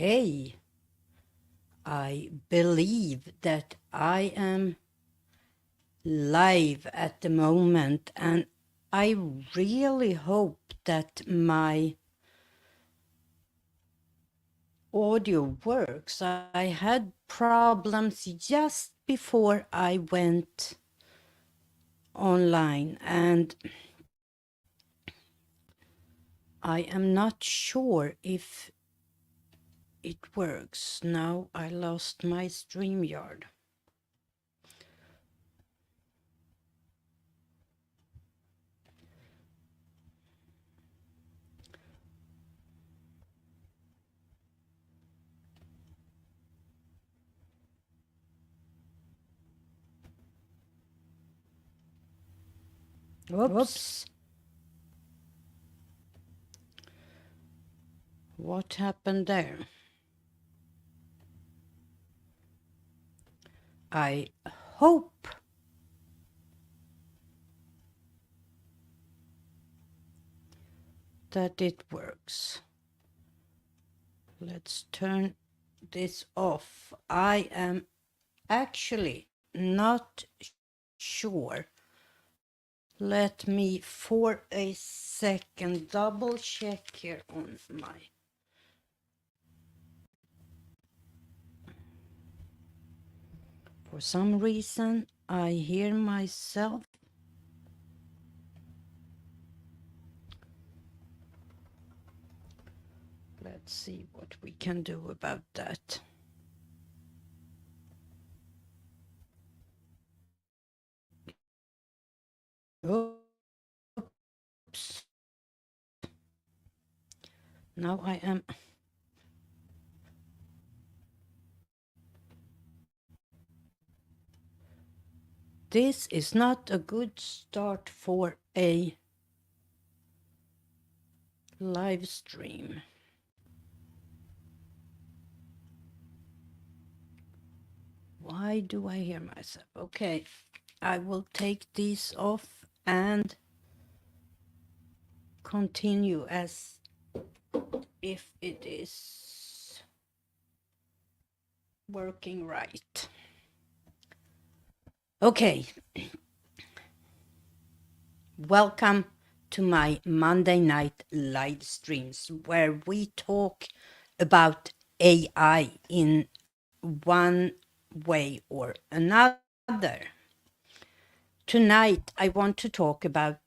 Okay, I believe that I am live at the moment, and I really hope that my audio works. I had problems just before I went online, and I am not sure if it works. Now I lost my StreamYard. Oops. What happened there? I hope that it works. Let's turn this off. I am actually not sure. Let me for a second double check here on my... For some reason, I hear myself. Let's see what we can do about that. Oops. Now I am... This is not a good start for a live stream. Why do I hear myself? Okay, I will take these off and continue as if it is working right. Okay, welcome to my Monday night live streams where we talk about AI in one way or another. Tonight, I want to talk about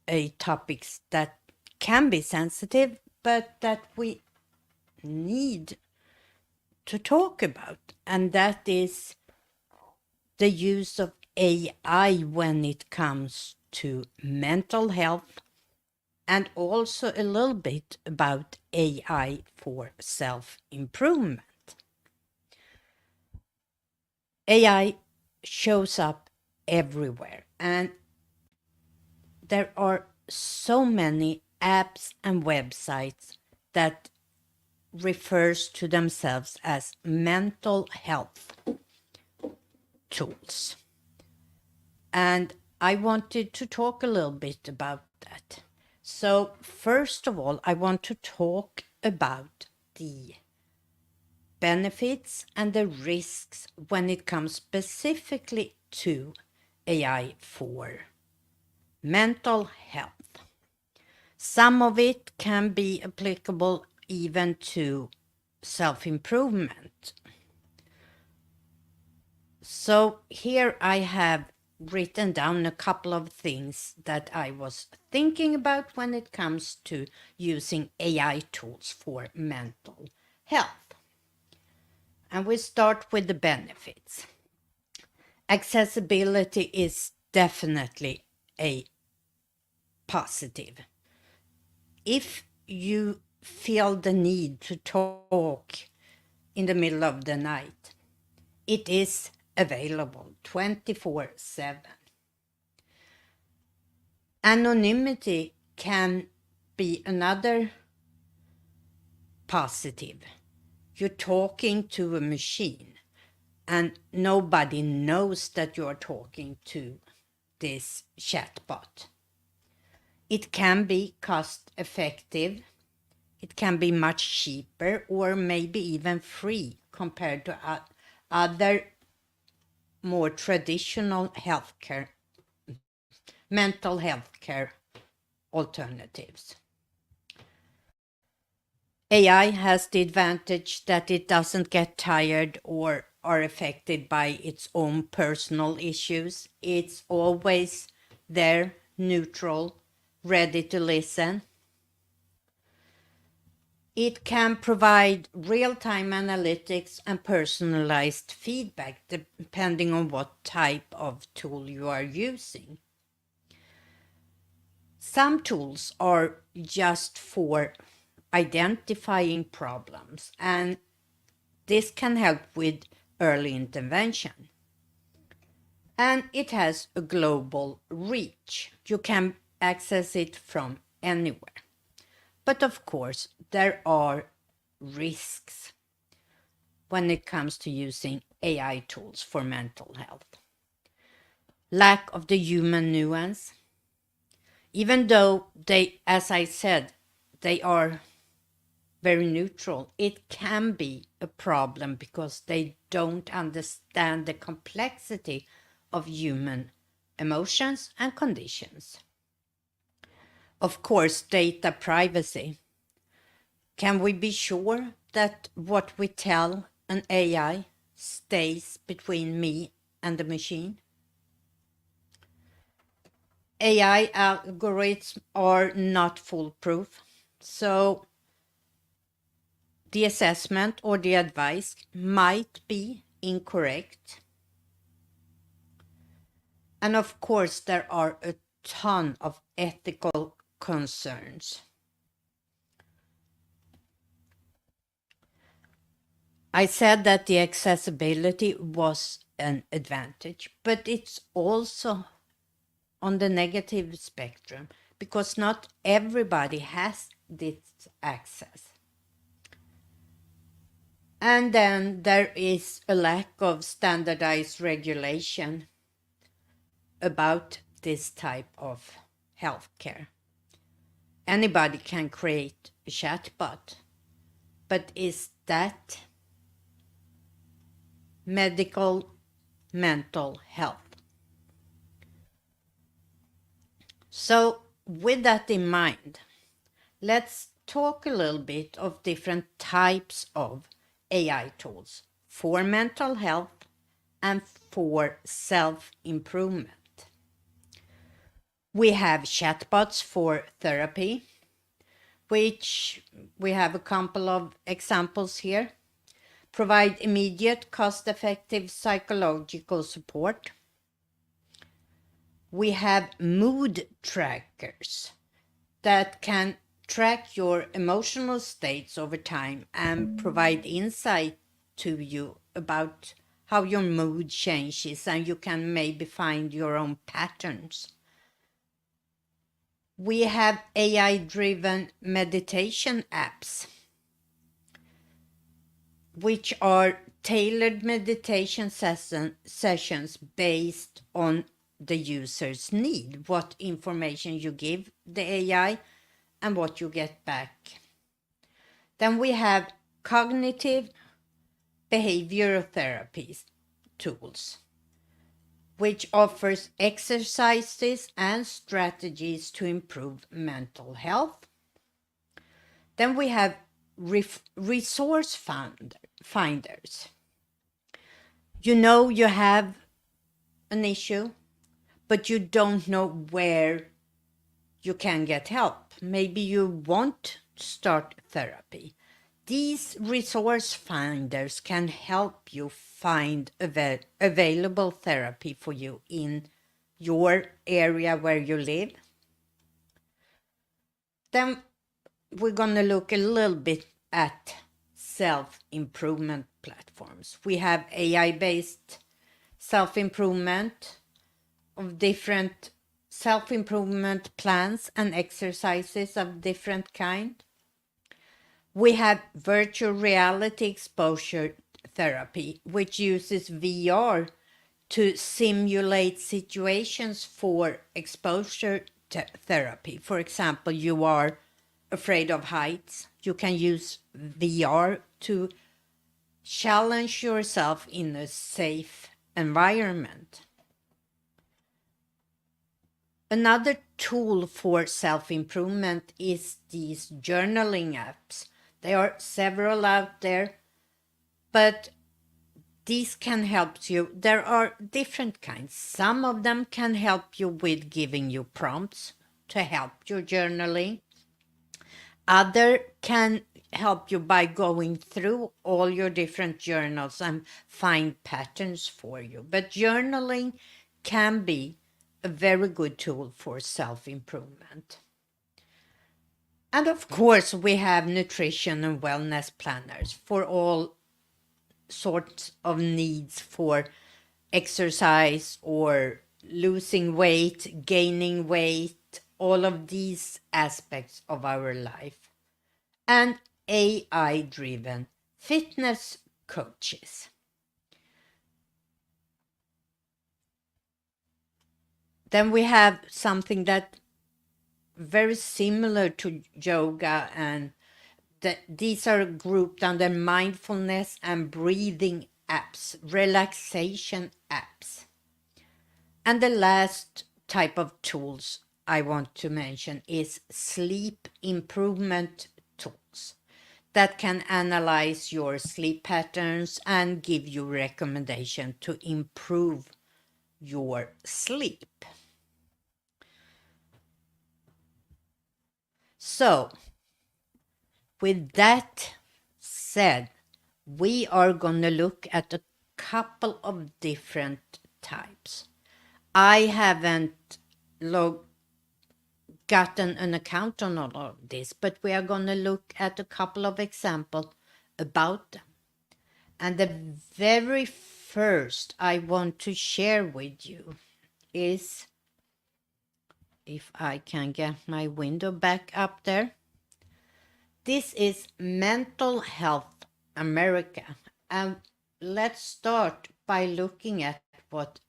a topic that can be sensitive, but that we need to talk about, and that is the use of AI when it comes to mental health, and also a little bit about AI for self-improvement. AI shows up everywhere, and there are so many apps and websites that refers to themselves as mental health tools. And I wanted to talk a little bit about that. So first of all, I want to talk about the benefits and the risks when it comes specifically to AI for mental health. Some of it can be applicable even to self-improvement. So here I have written down a couple of things that I was thinking about when it comes to using AI tools for mental health. And we start with the benefits. Accessibility is definitely a positive. If you feel the need to talk in the middle of the night, it is available 24/7. Anonymity can be another positive. You're talking to a machine and nobody knows that you're talking to this chatbot. It can be cost effective It can be much cheaper or maybe even free compared to other more traditional healthcare, mental health care alternatives. AI has the advantage that it doesn't get tired or are affected by its own personal issues. It's always there, neutral, ready to listen. It can provide real-time analytics and personalized feedback depending on what type of tool you are using. Some tools are just for identifying problems, and this can help with early intervention. And it has a global reach. You can access it from anywhere. But of course, there are risks when it comes to using AI tools for mental health. Lack of the human nuance. Even though they, as I said, they are very neutral, it can be a problem because they don't understand the complexity of human emotions and conditions. Of course, data privacy. Can we be sure that what we tell an AI stays between me and the machine? AI algorithms are not foolproof, so the assessment or the advice might be incorrect. And of course, there are a ton of ethical concerns. I said that the accessibility was an advantage, but it's also on the negative spectrum because not everybody has this access. And then there is a lack of standardized regulation about this type of healthcare. Anybody can create a chatbot, but is that medical mental health? So with that in mind, let's talk a little bit of different types of AI tools for mental health and for self-improvement. We have chatbots for therapy, which we have a couple of examples here. Provide immediate, cost-effective psychological support. We have mood trackers that can track your emotional states over time and provide insight to you about how your mood changes, and you can maybe find your own patterns. We have AI-driven meditation apps, which are tailored meditation sessions based on the user's need, what information you give the AI and what you get back. Then we have cognitive behavioral therapies tools, which offers exercises and strategies to improve mental health. Then we have resource finders. You know you have an issue, but you don't know where you can get help. Maybe you want to start therapy. These resource finders can help you find available therapy for you in your area where you live. Then we're going to look a little bit at self-improvement platforms. We have AI-based self-improvement of different self-improvement plans and exercises of different kind. We have virtual reality exposure therapy, which uses VR to simulate situations for exposure therapy. For example, you are afraid of heights, you can use VR to challenge yourself in a safe environment. Another tool for self-improvement is these journaling apps. There are several out there, but these can help you. There are different kinds. Some of them can help you with giving you prompts to help your journaling. Other can help you by going through all your different journals and find patterns for you. But journaling can be a very good tool for self-improvement. And of course, we have nutrition and wellness planners for all sorts of needs for exercise or losing weight, gaining weight, all of these aspects of our life. And AI-driven fitness coaches. Then we have something that very similar to yoga, and these are grouped under mindfulness and breathing apps, relaxation apps. And the last type of tools I want to mention is sleep improvement tools that can analyze your sleep patterns and give you recommendation to improve your sleep. So, with that said, we are going to look at a couple of different types. I haven't gotten an account on all of this, but we are going to look at a couple of examples about them. And the very first I want to share with you is, if I can get my window back up there. This is Mental Health America. And let's start by looking at what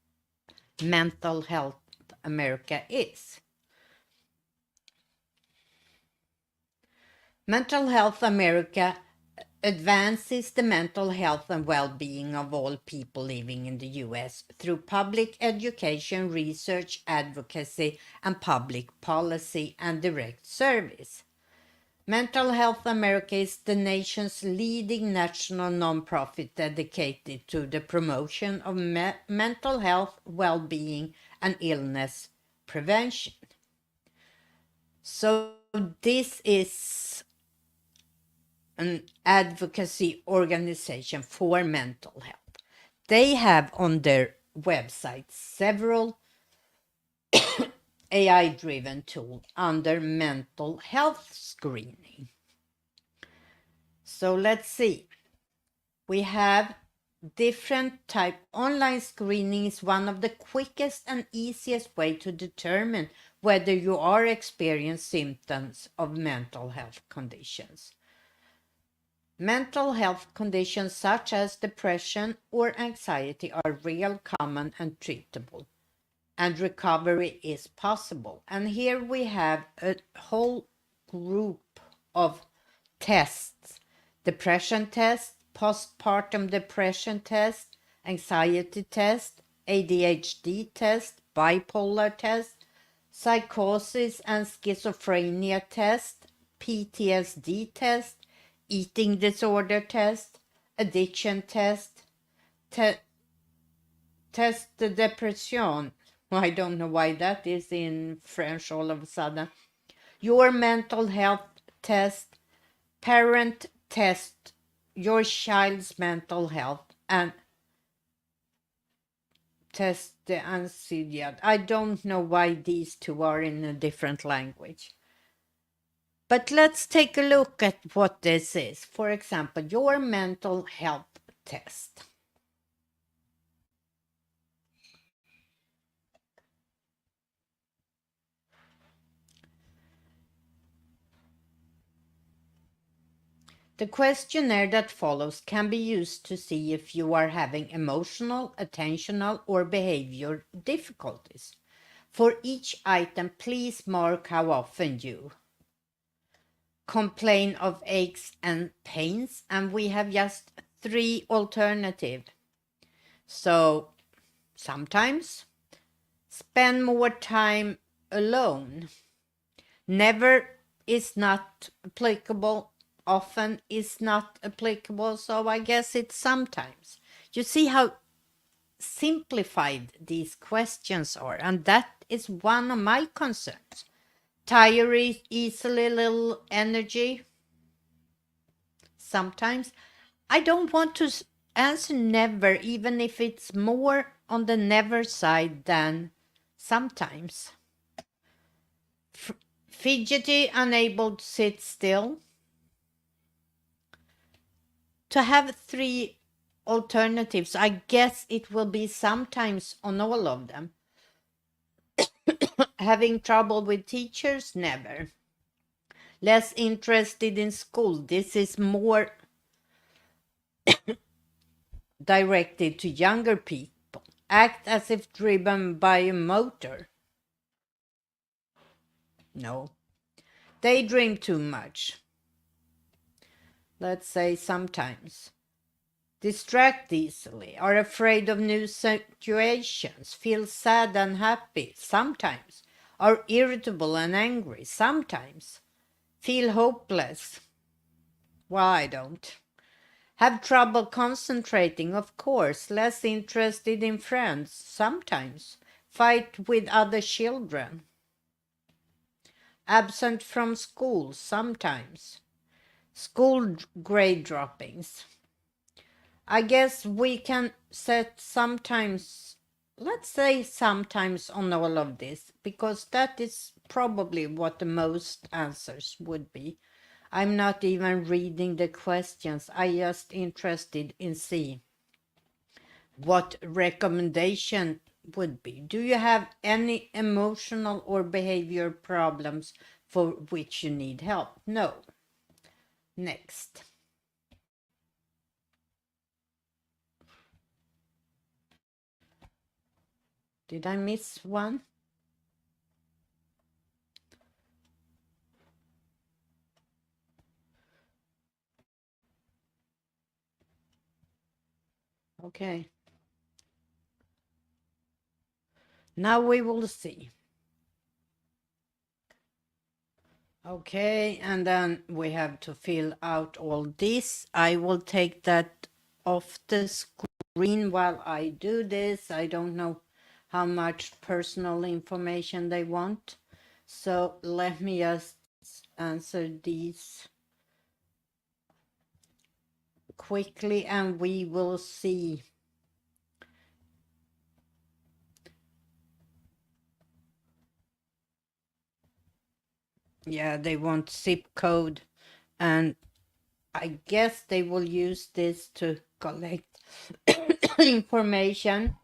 Mental Health America is. Mental Health America advances the mental health and well-being of all people living in the U.S. through public education, research, advocacy, and public policy and direct service. Mental Health America is the nation's leading national nonprofit dedicated to the promotion of mental health, well-being, and illness prevention. So this is an advocacy organization for mental health. They have on their website several AI-driven tools under mental health screening. So let's see. We have different type. Online screening is one of the quickest and easiest way to determine whether you are experiencing symptoms of mental health conditions. Mental health conditions such as depression or anxiety are real, common, and treatable, and recovery is possible. And here we have a whole group of tests: depression test, postpartum depression test, anxiety test, ADHD test, bipolar test, psychosis and schizophrenia test, PTSD test, eating disorder test, addiction test, test de depression. I don't know why that is in French all of a sudden. Your mental health test, parent test, your child's mental health, and test the anxiety. I don't know why these two are in a different language. But let's take a look at what this is. For example, your mental health test. The questionnaire that follows can be used to see if you are having emotional, attentional, or behavior difficulties. For each item, please mark how often you. complain of aches and pains, and we have just 3 alternatives. So sometimes spend more time alone. Never is not applicable, often is not applicable, so I guess it's sometimes. You see how simplified these questions are, and that is one of my concerns. Tire easily, little energy. Sometimes I don't want to answer never, even if it's more on the never side than sometimes. Fidgety, unable to sit still. To have 3 alternatives, I guess it will be sometimes on all of them. Having trouble with teachers, never. Less interested in school, this is more directed to younger people. Act as if driven by a motor. No. Daydream too much. Let's say sometimes. Distract easily, are afraid of new situations, feel sad and happy, sometimes, are irritable and angry, sometimes, feel hopeless. Well, I don't. Have trouble concentrating, of course, less interested in friends, sometimes, fight with other children. Absent from school, sometimes. School grade droppings. I guess we can set sometimes, let's say sometimes on all of this, because that is probably what the most answers would be. I'm not even reading the questions. I just interested in seeing what recommendation would be. Do you have any emotional or behavior problems for which you need help? No. Next. Did I miss one? Okay. Now we will see. Okay, and then we have to fill out all this. I will take that off the screen while I do this. I don't know how much personal information they want. So let me just answer these quickly and we will see. Yeah, they want zip code, and I guess they will use this to collect information.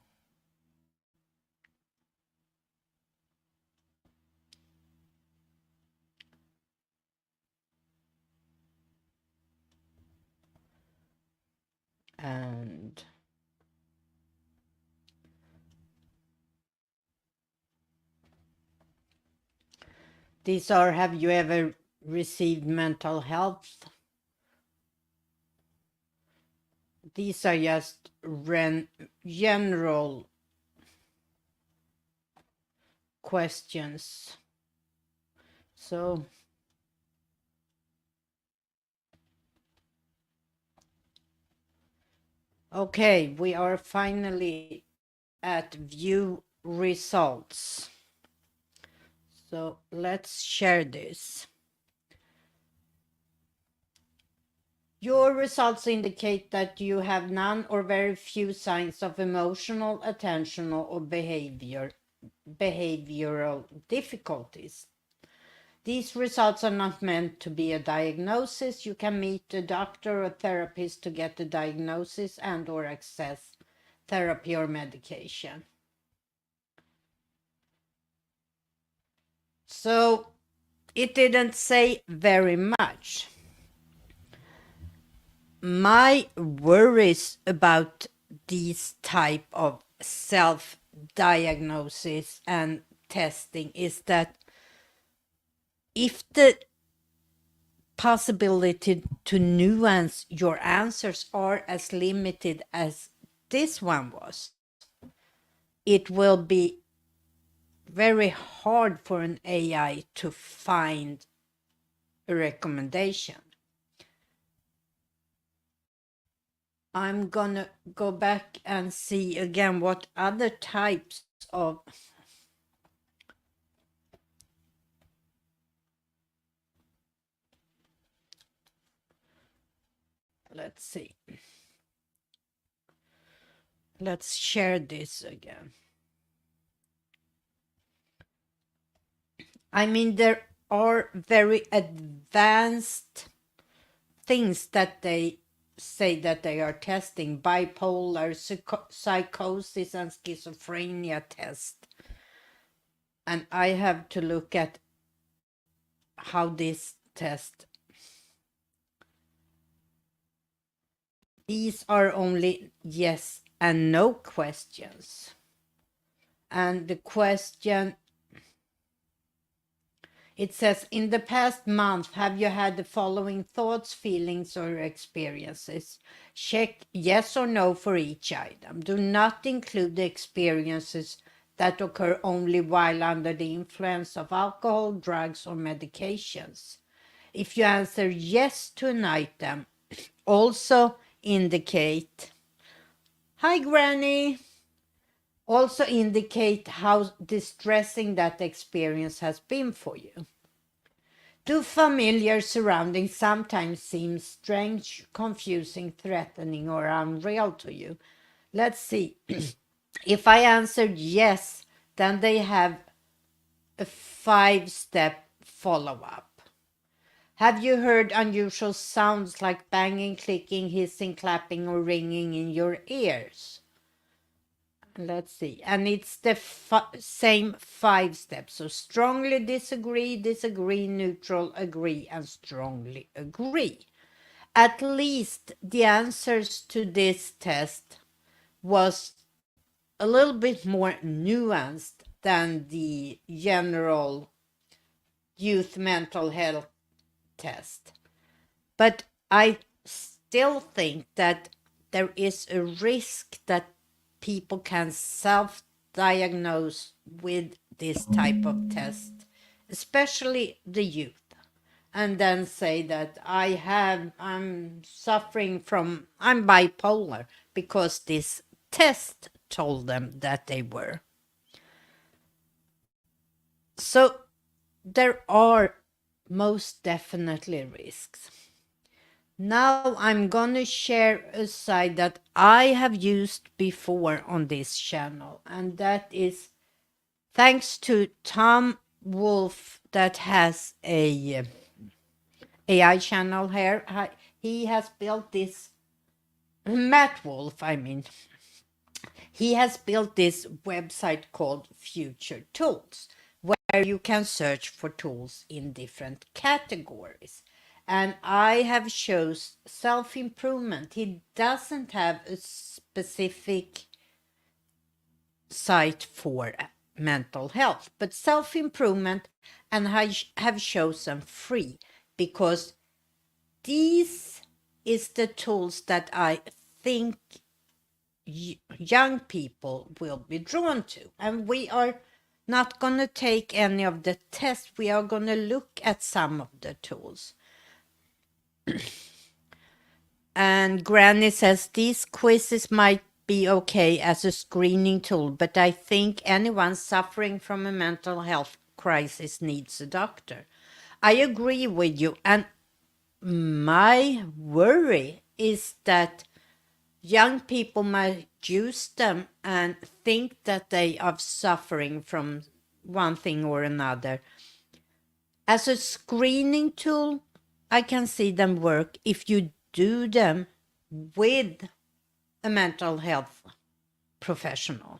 And these are, have you ever received mental health? These are just general questions. So, okay, we are finally at view results. So let's share this. Your results indicate that you have none or very few signs of emotional, attentional, or behavioral difficulties. These results are not meant to be a diagnosis. You can meet a doctor or therapist to get a diagnosis and or access therapy or medication. So it didn't say very much. My worries about these type of self-diagnosis and testing is that if the possibility to nuance your answers are as limited as this one was, it will be very hard for an AI to find a recommendation. I'm gonna go back and see again what other types of let's see. Let's share this again. I mean, there are very advanced things that they say that they are testing, bipolar, psychosis, and schizophrenia test. And I have to look at how this test. These are only yes and no questions. And the question, it says, in the past month, have you had the following thoughts, feelings, or experiences? Check yes or no for each item. Do not include the experiences that occur only while under the influence of alcohol, drugs, or medications. If you answer yes to an item, also indicate, hi Granny, also indicate how distressing that experience has been for you. Do familiar surroundings sometimes seem strange, confusing, threatening, or unreal to you? Let's see. If I answered yes, then they have a 5-step follow-up. Have you heard unusual sounds like banging, clicking, hissing, clapping, or ringing in your ears? Let's see. And it's the same 5 steps. So strongly disagree, disagree, neutral, agree, and strongly agree. At least the answers to this test was a little bit more nuanced than the general youth mental health test. But I still think that there is a risk that people can self-diagnose with this type of test, especially the youth, and then say that I'm suffering from, I'm bipolar because this test told them that they were. So there are most definitely risks. Now I'm gonna share a site that I have used before on this channel, and that is thanks to Tom Wolf, that has a AI channel here. He has built this, Matt Wolf, I mean. He has built this website called Future Tools, where you can search for tools in different categories. And I have chose self-improvement. He doesn't have a specific site for mental health, but self-improvement, and I have chosen free because these is the tools that I think young people will be drawn to. And we are not going to take any of the tests. We are going to look at some of the tools. And Granny says these quizzes might be okay as a screening tool, but I think anyone suffering from a mental health crisis needs a doctor. I agree with you. And my worry is that young people might use them and think that they are suffering from one thing or another. As a screening tool, I can see them work if you do them with a mental health professional.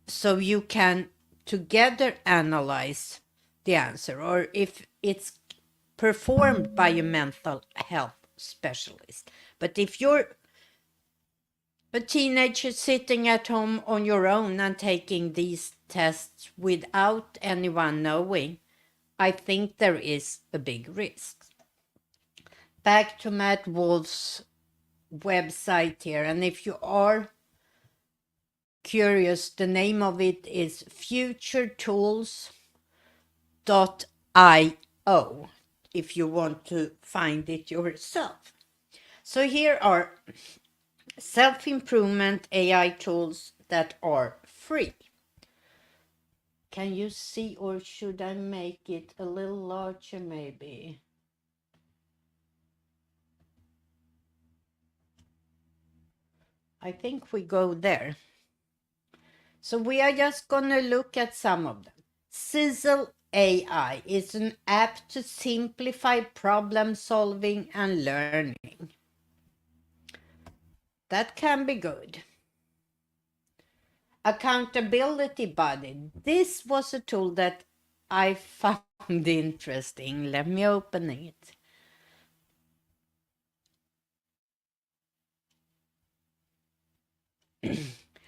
So you can together analyze the answer, or if it's performed by a mental health specialist. But if you're a teenager sitting at home on your own and taking these tests without anyone knowing, I think there is a big risk. Back to Matt Wolf's website here, and if you are curious, the name of it is futuretools.io if you want to find it yourself. So here are self-improvement AI tools that are free. Can you see, or should I make it a little larger maybe? I think we go there. So we are just going to look at some of them. Sizzle AI is an app to simplify problem solving and learning. That can be good. Accountability Buddy. This was a tool that I found interesting. Let me open it.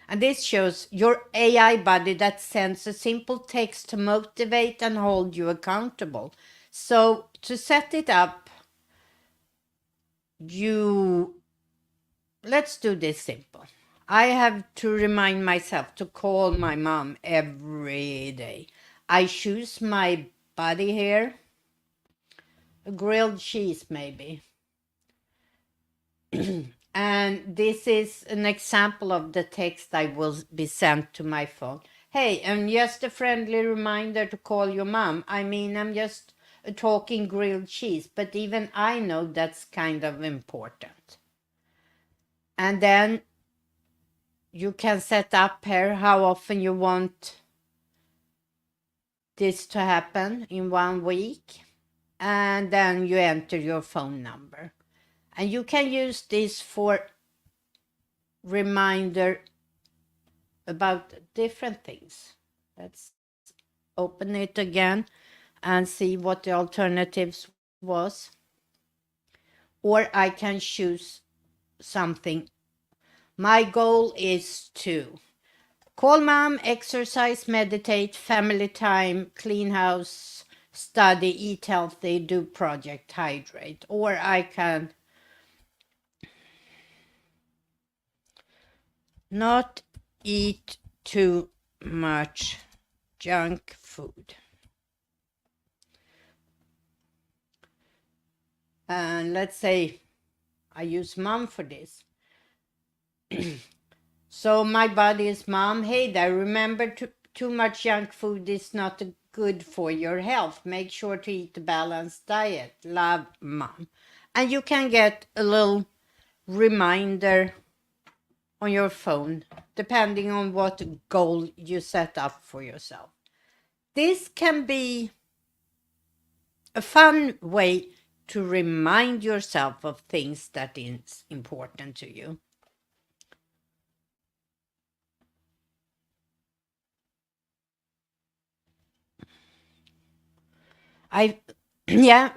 And this shows your AI buddy that sends a simple text to motivate and hold you accountable. So to set it up, let's do this simple. I have to remind myself to call my mom every day. I choose my buddy here. A grilled cheese maybe. And this is an example of the text I will be sent to my phone. Hey, and just a friendly reminder to call your mom. I mean, I'm just talking grilled cheese, but even I know that's kind of important. And then you can set up here how often you want this to happen in 1 week. And then you enter your phone number. And you can use this for reminder about different things. Let's open it again and see what the alternatives was. Or I can choose something. My goal is to call mom, exercise, meditate, family time, clean house, study, eat healthy, do project, hydrate. Or I can not eat too much junk food. And let's say I use mom for this. So my body is mom. Hey there, remember too much junk food is not good for your health. Make sure to eat a balanced diet. Love, mom. And you can get a little reminder on your phone, depending on what goal you set up for yourself. This can be a fun way to remind yourself of things that is important to you.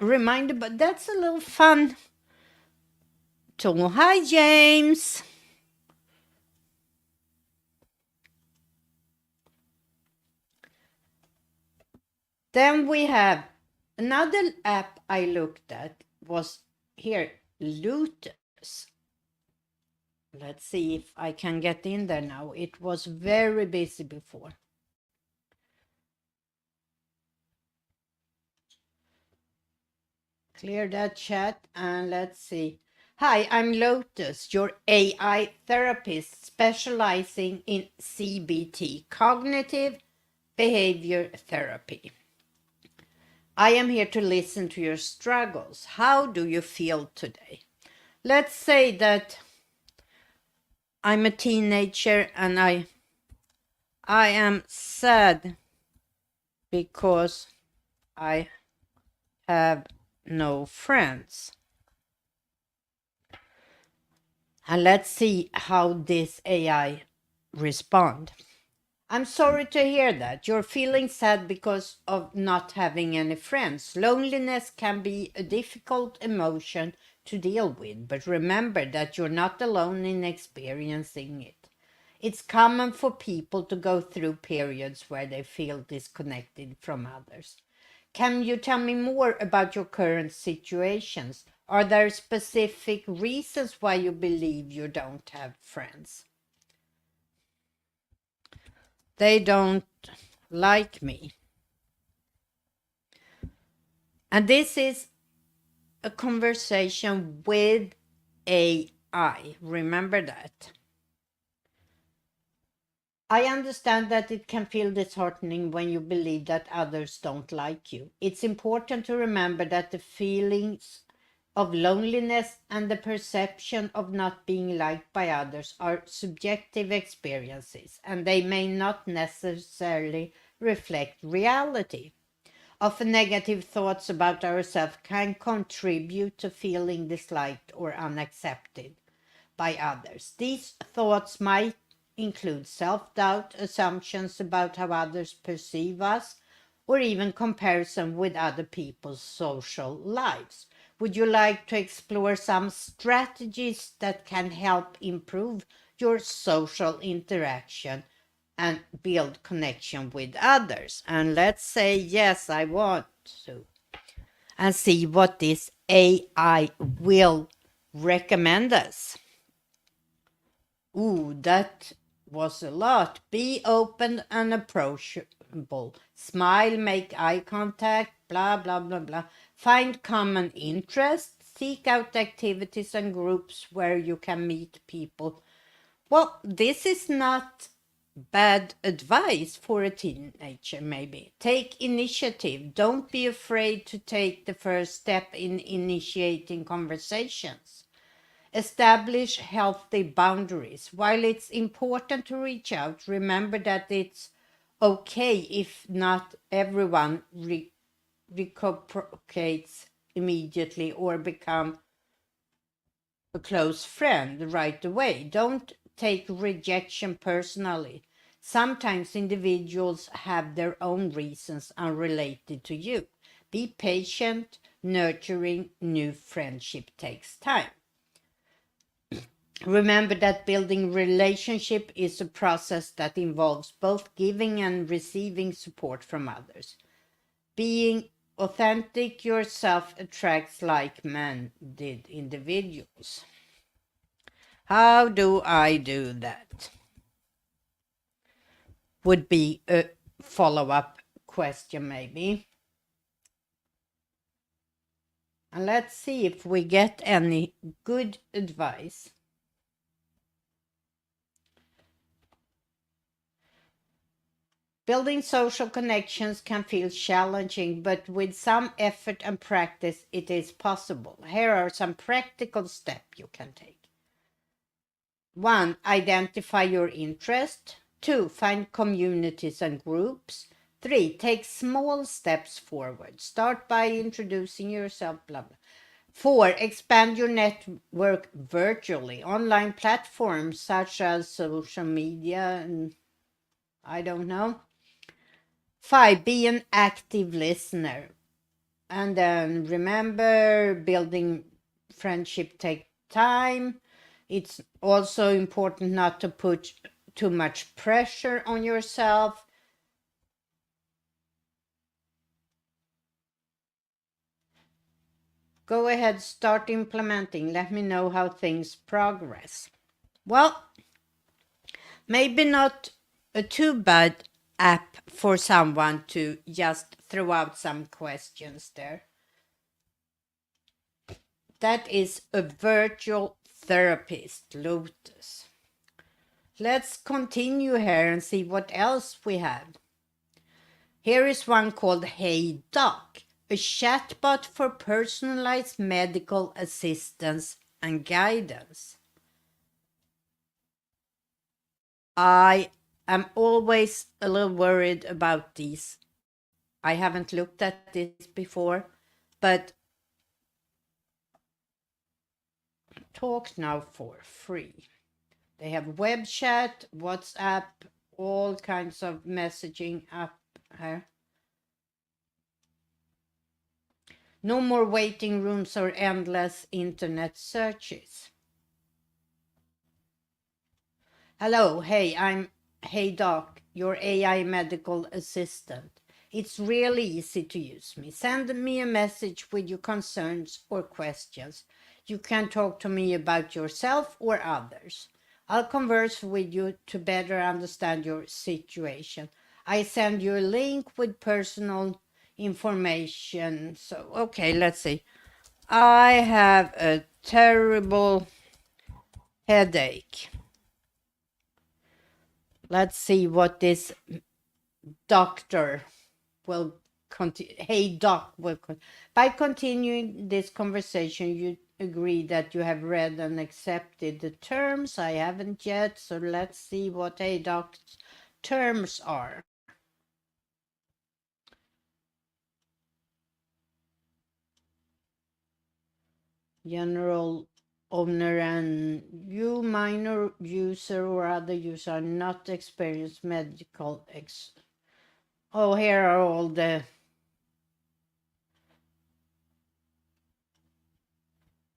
Reminder, but that's a little fun tool. Hi, James. Then we have another app I looked at was here, Lotus. Let's see if I can get in there now. It was very busy before. Clear that chat and let's see. Hi, I'm Lotus, your AI therapist specializing in CBT, cognitive behavior therapy. I am here to listen to your struggles. How do you feel today? Let's say that I'm a teenager and I am sad because I have no friends. And let's see how this AI responds. I'm sorry to hear that. You're feeling sad because of not having any friends. Loneliness can be a difficult emotion to deal with, but remember that you're not alone in experiencing it. It's common for people to go through periods where they feel disconnected from others. Can you tell me more about your current situations? Are there specific reasons why you believe you don't have friends? They don't like me. And this is a conversation with AI. Remember that. I understand that it can feel disheartening when you believe that others don't like you. It's important to remember that the feelings of loneliness and the perception of not being liked by others are subjective experiences, and they may not necessarily reflect reality. Often negative thoughts about ourselves can contribute to feeling disliked or unaccepted by others. These thoughts might include self-doubt, assumptions about how others perceive us, or even comparison with other people's social lives. Would you like to explore some strategies that can help improve your social interaction and build connection with others? And let's say, yes, I want to. And see what this AI will recommend us. Ooh, that was a lot. Be open and approachable. Smile, make eye contact, blah, blah, blah, blah. Find common interests. Seek out activities and groups where you can meet people. Well, this is not bad advice for a teenager, maybe. Take initiative. Don't be afraid to take the first step in initiating conversations. Establish healthy boundaries. While it's important to reach out, remember that it's okay if not everyone reciprocates immediately or become a close friend right away. Don't take rejection personally. Sometimes individuals have their own reasons unrelated to you. Be patient. Nurturing new friendship takes time. Remember that building relationship is a process that involves both giving and receiving support from others. Being authentic yourself attracts like-minded individuals. How do I do that? Would be a follow-up question maybe. And let's see if we get any good advice. Building social connections can feel challenging, but with some effort and practice, it is possible. Here are some practical steps you can take. 1. Identify your interest. 2. Find communities and groups. 3. Take small steps forward. Start by introducing yourself, blah, blah. 4. Expand your network virtually. Online platforms such as social media and I don't know. 5. Be an active listener. And then remember, building friendship takes time. It's also important not to put too much pressure on yourself. Go ahead, start implementing. Let me know how things progress. Well, maybe not a too bad app for someone to just throw out some questions there. That is a virtual therapist, Lotus. Let's continue here and see what else we have. Here is one called Hey Doc, a chatbot for personalized medical assistance and guidance. I am always a little worried about these. I haven't looked at this before, but talk now for free. They have web chat, WhatsApp, all kinds of messaging up here. No more waiting rooms or endless internet searches. Hello, hey, I'm Hey Doc, your AI medical assistant. It's really easy to use me. Send me a message with your concerns or questions. You can talk to me about yourself or others. I'll converse with you to better understand your situation. I send you a link with personal information. So, okay, let's see. I have a terrible headache. Let's see what this doctor will continue. Hey, doc, by continuing this conversation, you agree that you have read and accepted the terms. I haven't yet, so let's see what hey, doc's terms are. General owner and you, minor user or other user, are not experienced medical Oh, here are all the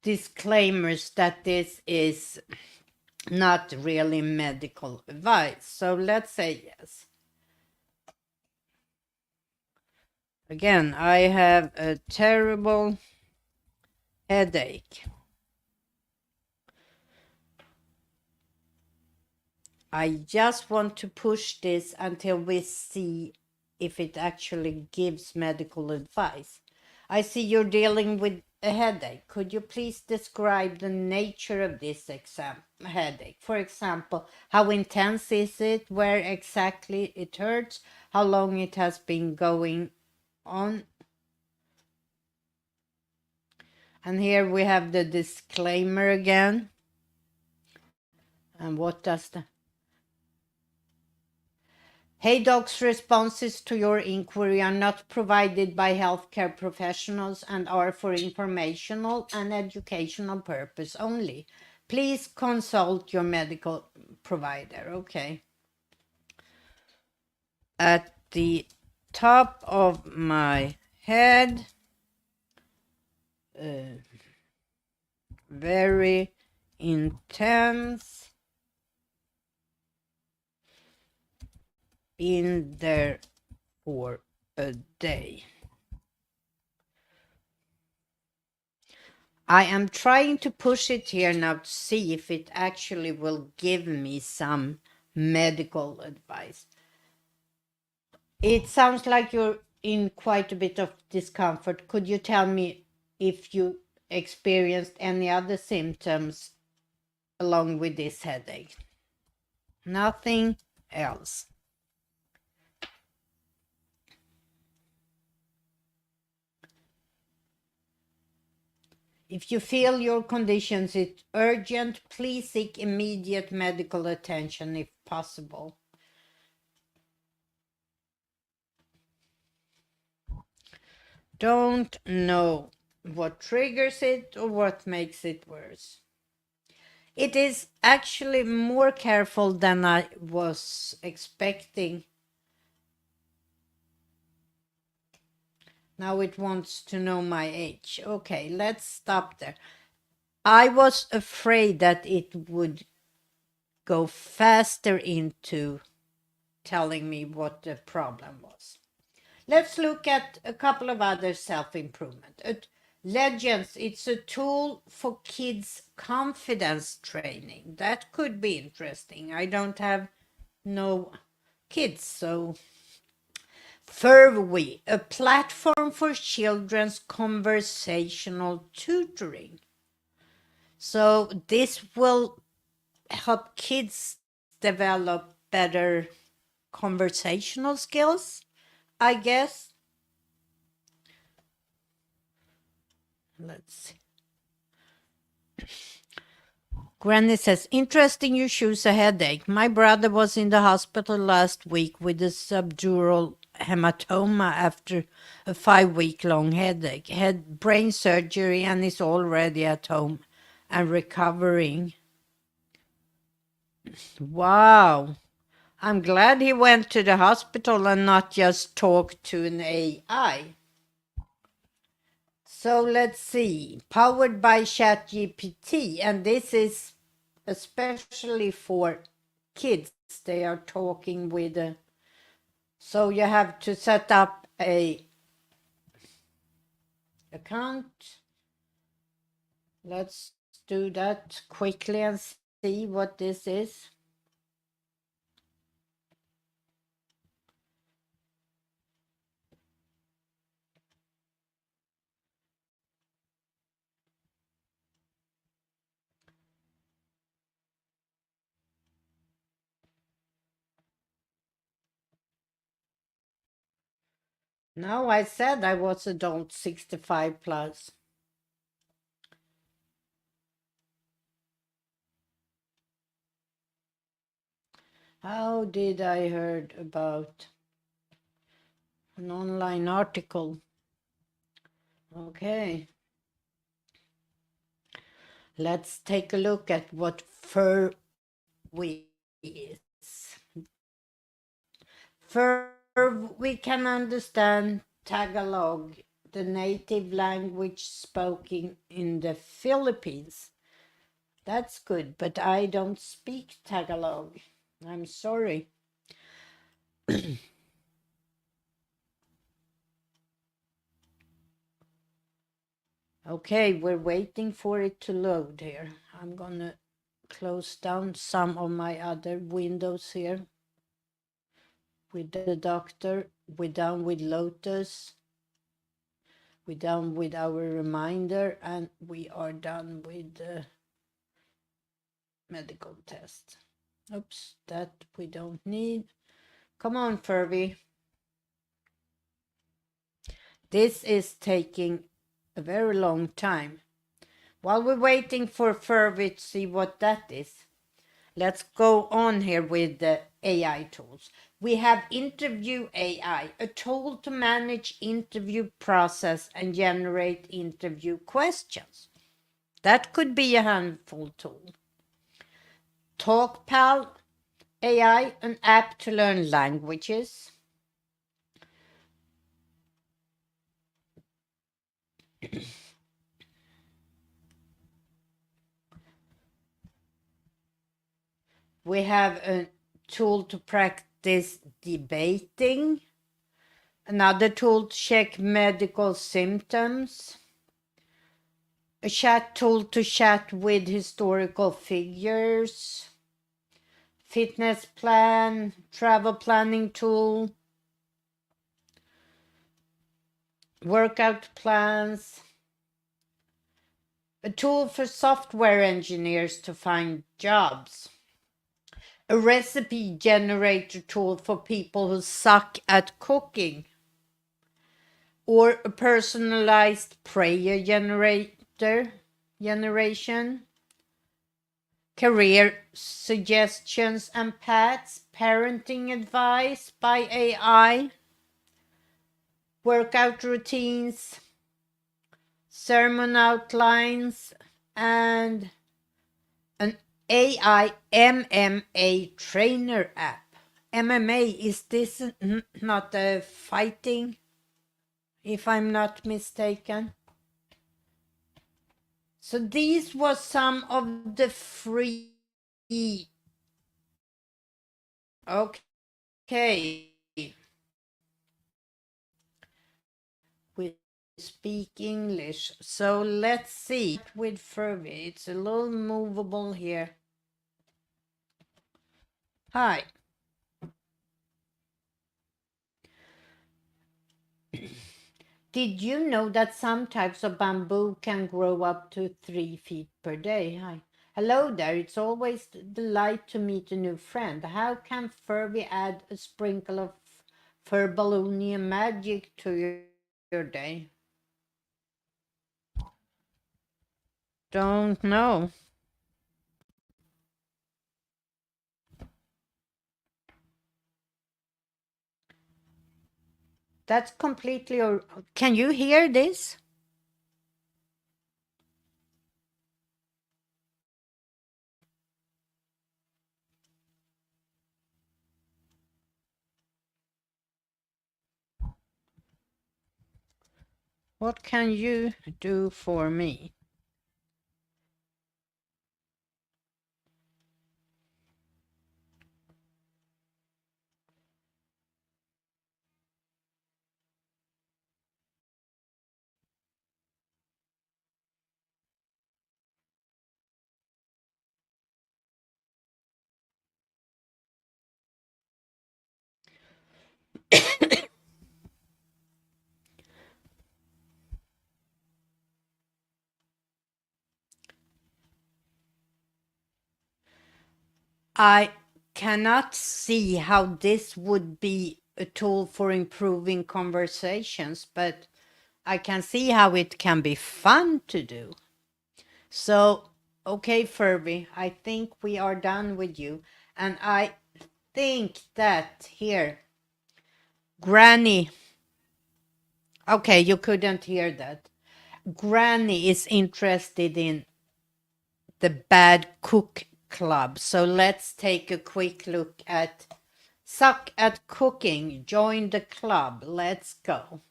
disclaimers that this is not really medical advice. So let's say yes. Again, I have a terrible headache. I just want to push this until we see if it actually gives medical advice. I see you're dealing with a headache. Could you please describe the nature of this headache? For example, how intense is it? Where exactly it hurts? How long it has been going on? And here we have the disclaimer again. And what does the... Hey Doc's responses to your inquiry are not provided by healthcare professionals and are for informational and educational purpose only. Please consult your medical provider. Okay. At the top of my head, very intense, in there for a day. I am trying to push it here now to see if it actually will give me some medical advice. It sounds like you're in quite a bit of discomfort. Could you tell me if you experienced any other symptoms along with this headache? Nothing else. If you feel your condition is urgent, please seek immediate medical attention if possible. Don't know what triggers it or what makes it worse. It is actually more careful than I was expecting. Now it wants to know my age. Okay, let's stop there. I was afraid that it would go faster into telling me what the problem was. Let's look at a couple of other self-improvement. Legends, it's a tool for kids' confidence training. That could be interesting. I don't have no kids, so... Furwy, a platform for children's conversational tutoring. So this will help kids develop better conversational skills, I guess. Let's see. Granny says, interesting you choose a headache. My brother was in the hospital last week with a subdural hematoma after a 5-week-long headache. Had brain surgery and is already at home and recovering. Wow. I'm glad he went to the hospital and not just talked to an AI. So let's see. Powered by ChatGPT, and this is especially for kids. They are talking with so you have to set up a account. Let's do that quickly and see what this is. No, I said I was adult 65 plus. How did I heard about an online article? Okay. Let's take a look at what fur is. Fur, we can understand Tagalog, the native language spoken in the Philippines. That's good, but I don't speak Tagalog. I'm sorry. Okay, we're waiting for it to load here. I'm gonna close down some of my other windows here. We're the doctor, we're done with Lotus, we're done with our reminder, and we are done with the medical test. Oops, that we don't need. Come on, Furby. This is taking a very long time. While we're waiting for Furby to see what that is, let's go on here with the AI tools. We have Interview AI, a tool to manage interview process and generate interview questions. That could be a handful tool. TalkPal AI, an app to learn languages. We have a tool to practice debating. Another tool to check medical symptoms. A chat tool to chat with historical figures. Fitness plan, travel planning tool. Workout plans. A tool for software engineers to find jobs. A recipe generator tool for people who suck at cooking. Or a personalized prayer generation. Career suggestions and paths, parenting advice by AI. Workout routines, sermon outlines, and an AI MMA trainer app. MMA, is this not a fighting, if I'm not mistaken? So these was some of the free. Okay. We speak English. So let's see with Furby. It's a little movable here. Hi. Did you know that some types of bamboo can grow up to 3 feet per day? Hi. Hello there. It's always a delight to meet a new friend. How can Furby add a sprinkle of Furballoonia magic to your day? Don't know. That's completely. Can you hear this? What can you do for me? I cannot see how this would be a tool for improving conversations, but I can see how it can be fun to do. So, okay, Furby, I think we are done with you. And I think that here, Granny, okay, you couldn't hear that. Granny is interested in the Bad Cook Club. So let's take a quick look at Suck at Cooking. Join the club. Let's go.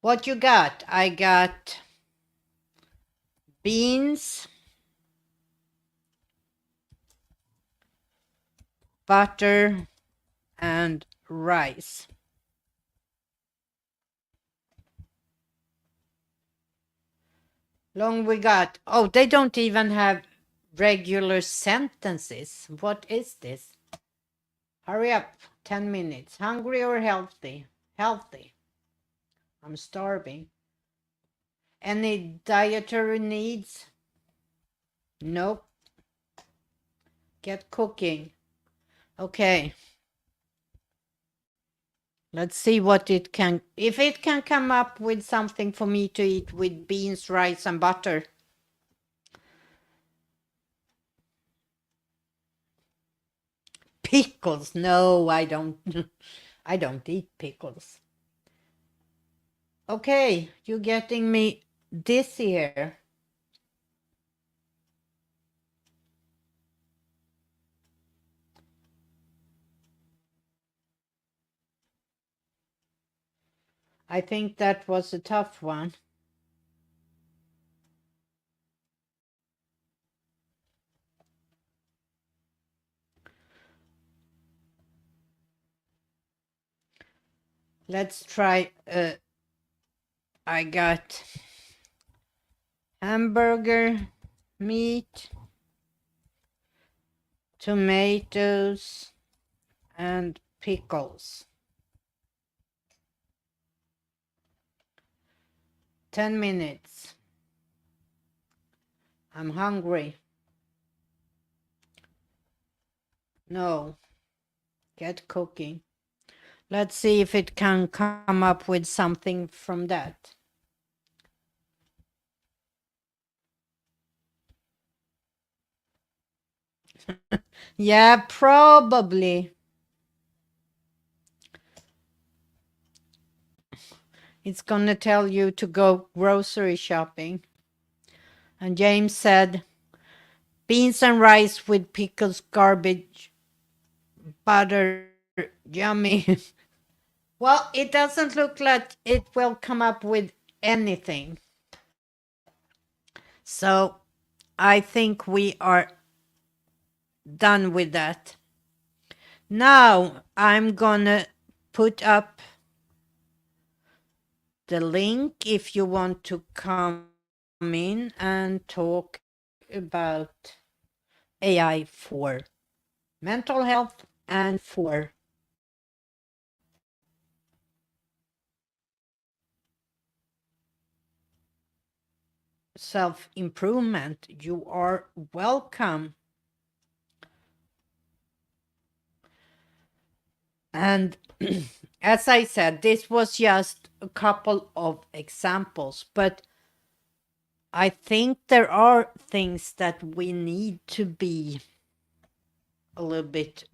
What you got? I got beans, butter, and rice. Long we got. Oh, they don't even have regular sentences. What is this? Hurry up. 10 minutes. Hungry or healthy? Healthy. I'm starving. Any dietary needs? Nope. Get cooking. Okay. Let's see what it can, if it can come up with something for me to eat with beans, rice, and butter. Pickles? No, I don't. I don't eat pickles. Okay, you're getting me this here. I think that was a tough one. Let's try. I got hamburger, meat, tomatoes, and pickles. 10 minutes. I'm hungry. No. Get cooking. Let's see if it can come up with something from that. Yeah, probably. It's gonna tell you to go grocery shopping. And James said, beans and rice with pickles, garbage, butter, yummy. Well, it doesn't look like it will come up with anything. So I think we are done with that. Now I'm gonna put up the link if you want to come in and talk about AI for mental health and for self-improvement. You are welcome. And as I said, this was just a couple of examples, but I think there are things that we need to be a little bit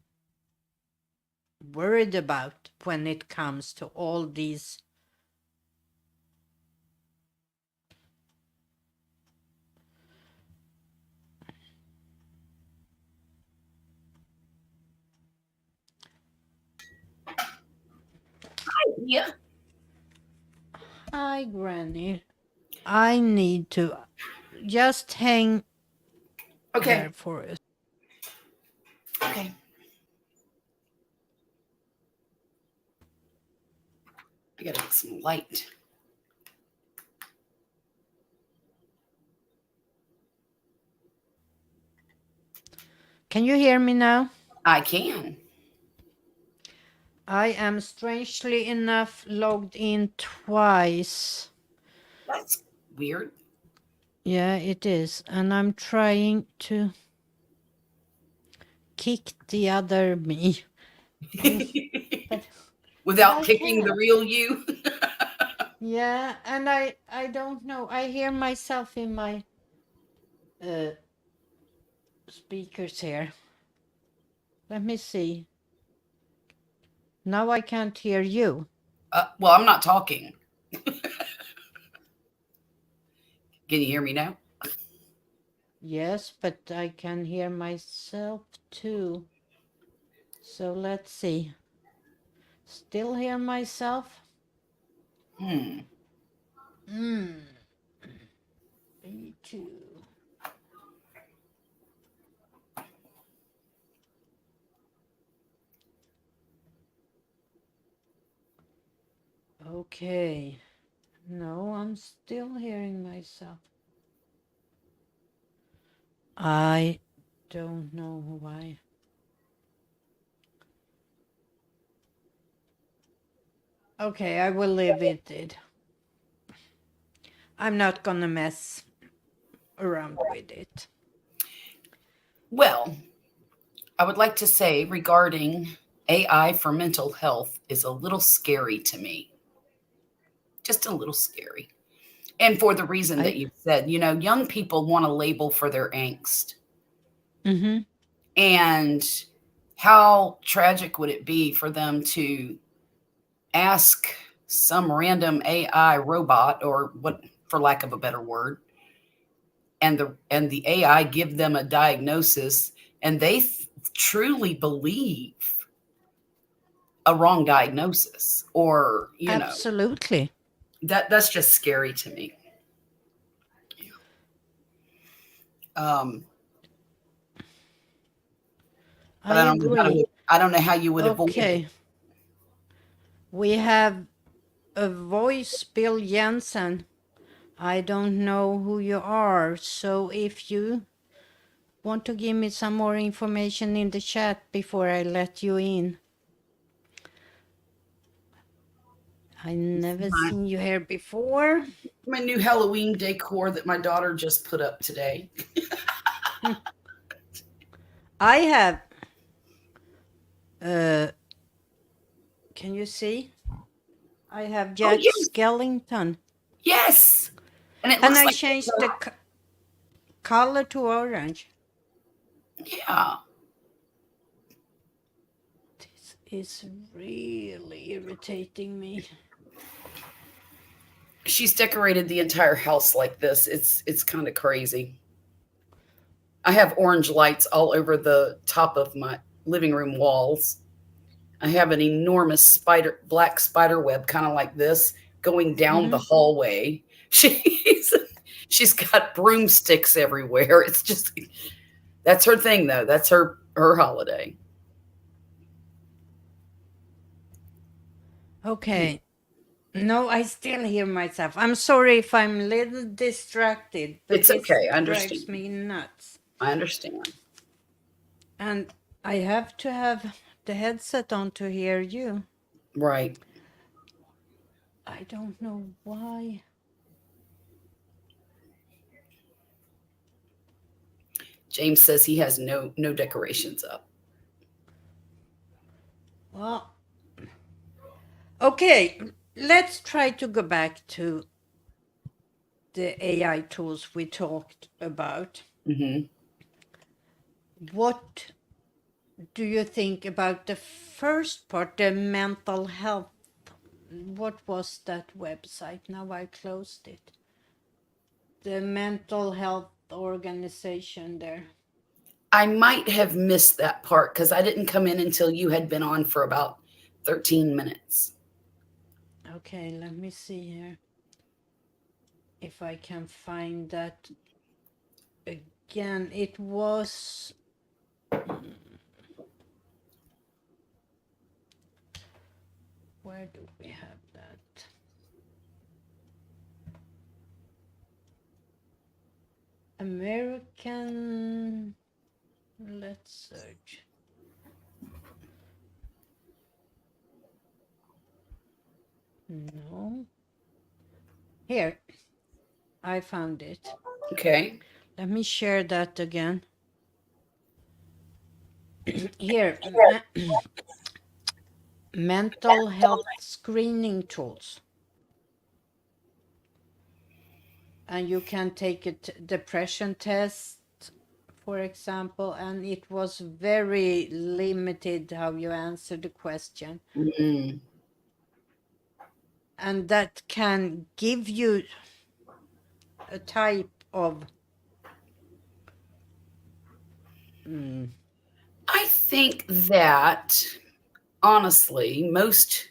worried about when it comes to all these Yeah. Hi, Granny. I need to just hang Okay. there for us. Okay. I gotta get some light. Can you hear me now? I can. I am strangely enough logged in twice. That's weird. Yeah, it is. And I'm trying to. kick the other me. But Without I kicking the can't. real you. Yeah, and I don't know. I hear myself in my speakers here. Let me see. Now I can't hear you. Well, I'm not talking. Can you hear me now? Yes, but I can hear myself too. So let's see. Still hear myself? Hmm. Me too. Okay. No, I'm still hearing myself. I don't know why. Okay, I will leave it. I'm not gonna mess around with it. Well, I would like to say regarding AI for mental health is a little scary to me. Just a little scary. And for the reason that I you said, young people want a label for their angst. mm-hmm. And how tragic would it be for them to ask some random AI robot, or what, for lack of a better word, and the AI give them a diagnosis, and they truly believe a wrong diagnosis, or Absolutely. that's just scary to me. Um, but I agree. I don't know how you would avoid it. Okay. We have a voice, Bill Jensen. I don't know who you are, so if you want to give me some more information in the chat before I let you in. I never My, seen you here before. my new Halloween decor that my daughter just put up today. I have can you see? I have Oh Jack yes, Skellington. yes, and it And looks I like changed the color to orange. yeah. This is really irritating me. She's decorated the entire house like this. It's kind of crazy. I have orange lights all over the top of my living room walls. I have an enormous black spider web, kind of like this, going down the Mm-hmm. hallway. She's she's got broomsticks everywhere. It's just that's her thing though. That's her holiday. Okay. No, I still hear myself. I'm sorry if I'm a little distracted, but It's this okay. I drives understand. me nuts. I understand. And I have to have the headset on to hear you. Right. I don't know why. James says he has no decorations up. Well, okay, let's try to go back to the AI tools we talked about. Mm-hmm. What do you think about the first part, the mental health? What was that website? Now I closed it. The mental health organization there. I might have missed that part because I didn't come in until you had been on for about 13 minutes. Okay, let me see here if I can find that again. It was where do we have that? American, let's search. No. Here, I found it. Okay. Let me share that again. Here, mental health screening tools. And you can take a depression test, for example, and it was very limited how you answer the question. Mm. And that can give you a type of I think that honestly, most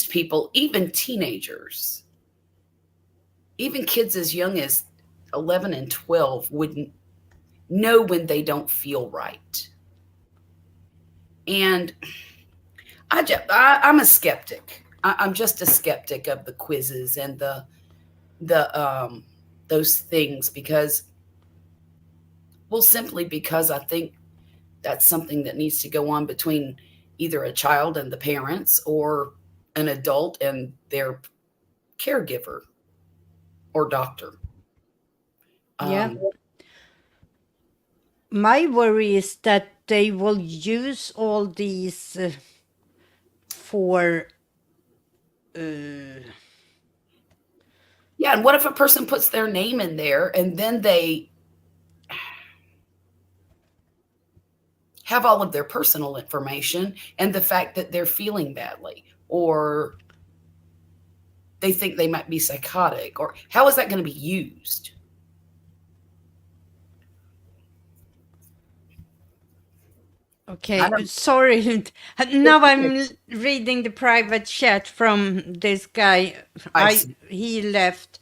people, even teenagers, even kids as young as 11 and 12 wouldn't know when they don't feel right. And I'm a skeptic. I'm just a skeptic of the quizzes and the those things because, well, simply because I think that's something that needs to go on between either a child and the parents or an adult and their caregiver or doctor. yeah. Um, My worry is that they will use all these for yeah, and what if a person puts their name in there and then they have all of their personal information and the fact that they're feeling badly or they think they might be psychotic, or how is that going to be used? I Okay, don't. sorry. Now I'm reading the private chat from this guy. I see. He left.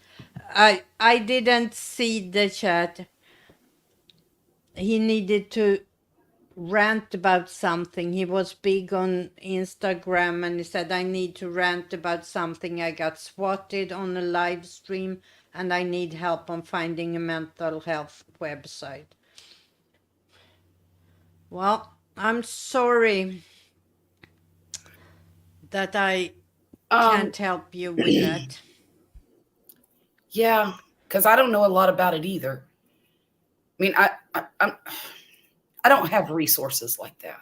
I didn't see the chat. He needed to rant about something. He was big on Instagram and he said, I need to rant about something. I got swatted on a live stream and I need help on finding a mental health website. Well, I'm sorry that I Um, can't help you with that. yeah, because I don't know a lot about it either. I mean, I don't have resources like that.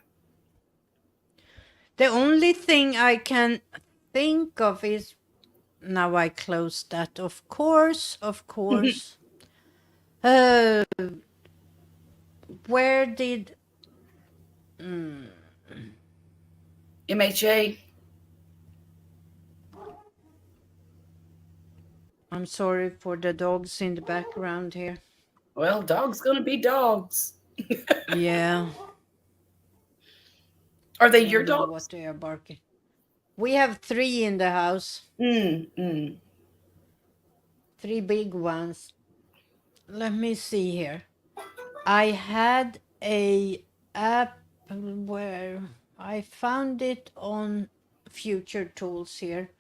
The only thing I can think of is now I closed that, of course, of course. Where did MHA. I'm sorry for the dogs in the background here. Well, dogs gonna be dogs. Yeah, Are they your don't know dogs? what they are barking. We have 3 in the house, Mm. 3 big ones. Let me see here. I had a app where I found it on Future Tools here.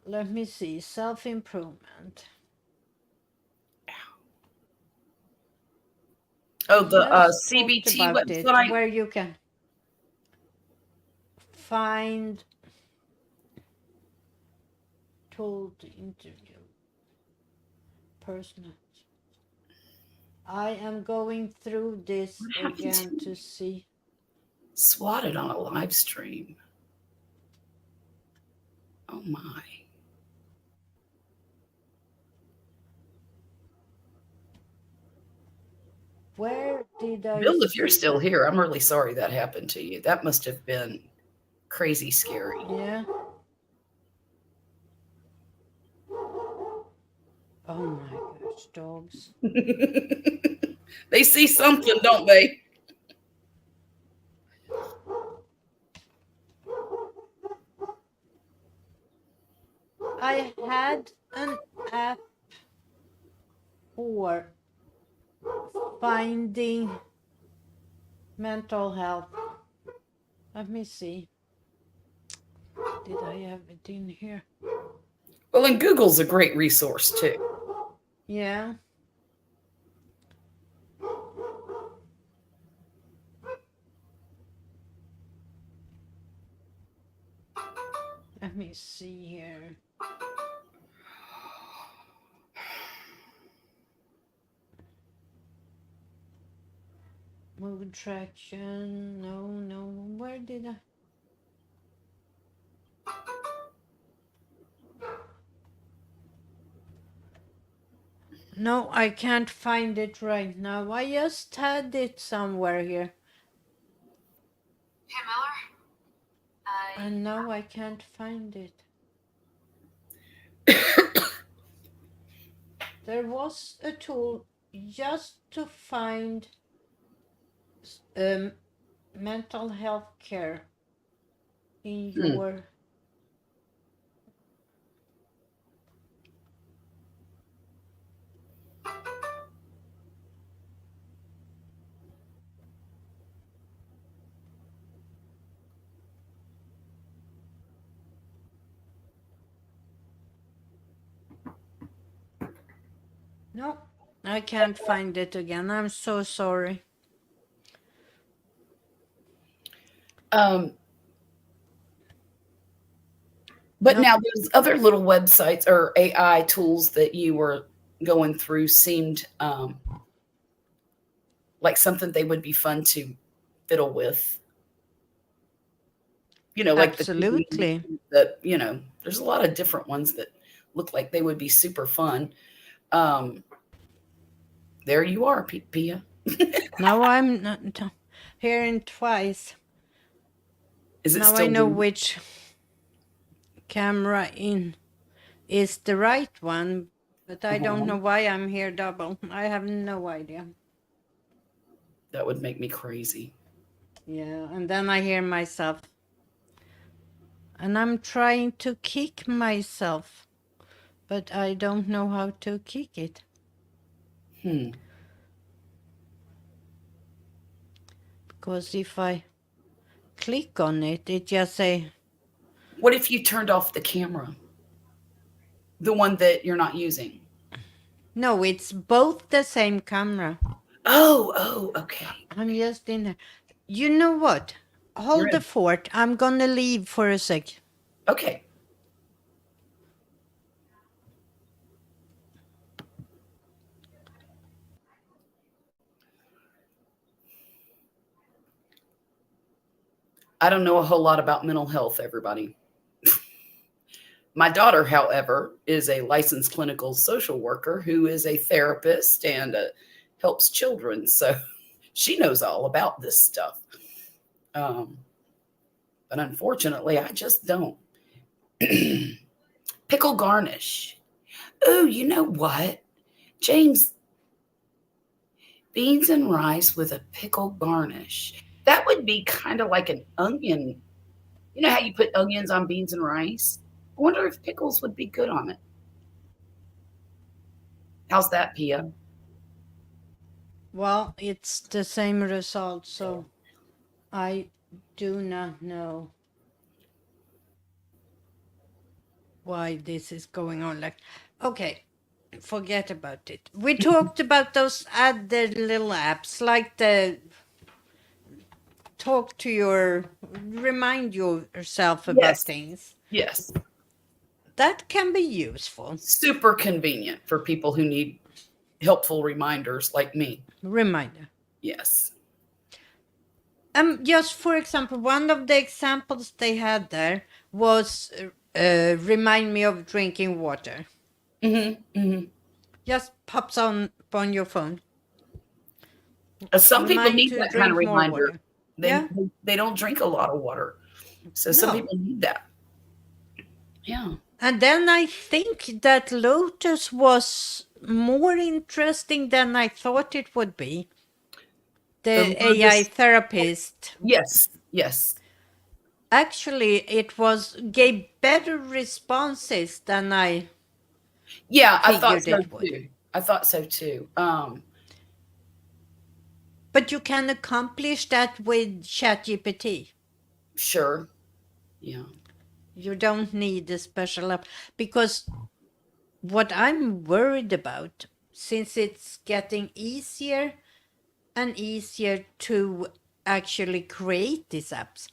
Let me see, self-improvement. Oh, We the just talked CBT about it, website. where you can find tool to interview personal. I am going through this What happened again to to see. swatted on a live stream? Oh my. Where did I Bill, if you're see? still here, I'm really sorry that happened to you. That must have been crazy scary. Yeah. Oh my gosh, dogs. They see something, don't they? I had an app for finding mental health. Let me see. Did I have it in here? Well, and Google's a great resource too. Yeah. Let me see here. Mood traction. No. Where did I? No, I can't find it right now. I just had it somewhere here. Hey, Miller? And now I can't find it. There was a tool just to find mental health care in your... No, I can't find it again. I'm so sorry. But No. now those other little websites or AI tools that you were going through seemed like something they would be fun to fiddle with. You know, like Absolutely. there's a lot of different ones that look like they would be super fun. There you are, Pia. Now I'm not hearing twice. Is it Now I still know doing? which camera in is the right one, but I don't know why I'm here double. I have no idea. That would make me crazy. Yeah, and then I hear myself. And I'm trying to kick myself, but I don't know how to kick it. Because if I click on it, it just say... What if you turned off the camera? The one that you're not using? No, it's both the same camera. Oh, okay. I'm just in there. You know what? Hold the fort. I'm gonna leave for a sec. Okay. I don't know a whole lot about mental health, everybody. My daughter, however, is a licensed clinical social worker who is a therapist and helps children. So she knows all about this stuff. But unfortunately, I just don't. Pickle garnish. Oh, you know what? James, beans and rice with a pickle garnish. That would be kind of like an onion. You know how you put onions on beans and rice? I wonder if pickles would be good on it. How's that, Pia? Well, it's the same result, so I do not know why this is going on. Like, okay, forget about it. We talked about those other little apps, like the remind yourself about Yes. things. Yes. That can be useful. Super convenient for people who need helpful reminders like me. Reminder. Yes. Just for example, one of the examples they had there was remind me of drinking water. Just pops on your phone. Some people Remind need to that kind of drink more reminder. water. They don't drink a lot of water. So some No. people need that. Yeah. And then I think that Lotus was more interesting than I thought it would be. The AI Lotus- therapist. Yes. Yes. Actually, it gave better responses than I Yeah, I thought figured so it would. too. I thought so too. But you can accomplish that with ChatGPT. Sure. Yeah. You don't need a special app. Because what I'm worried about, since it's getting easier and easier to actually create these apps,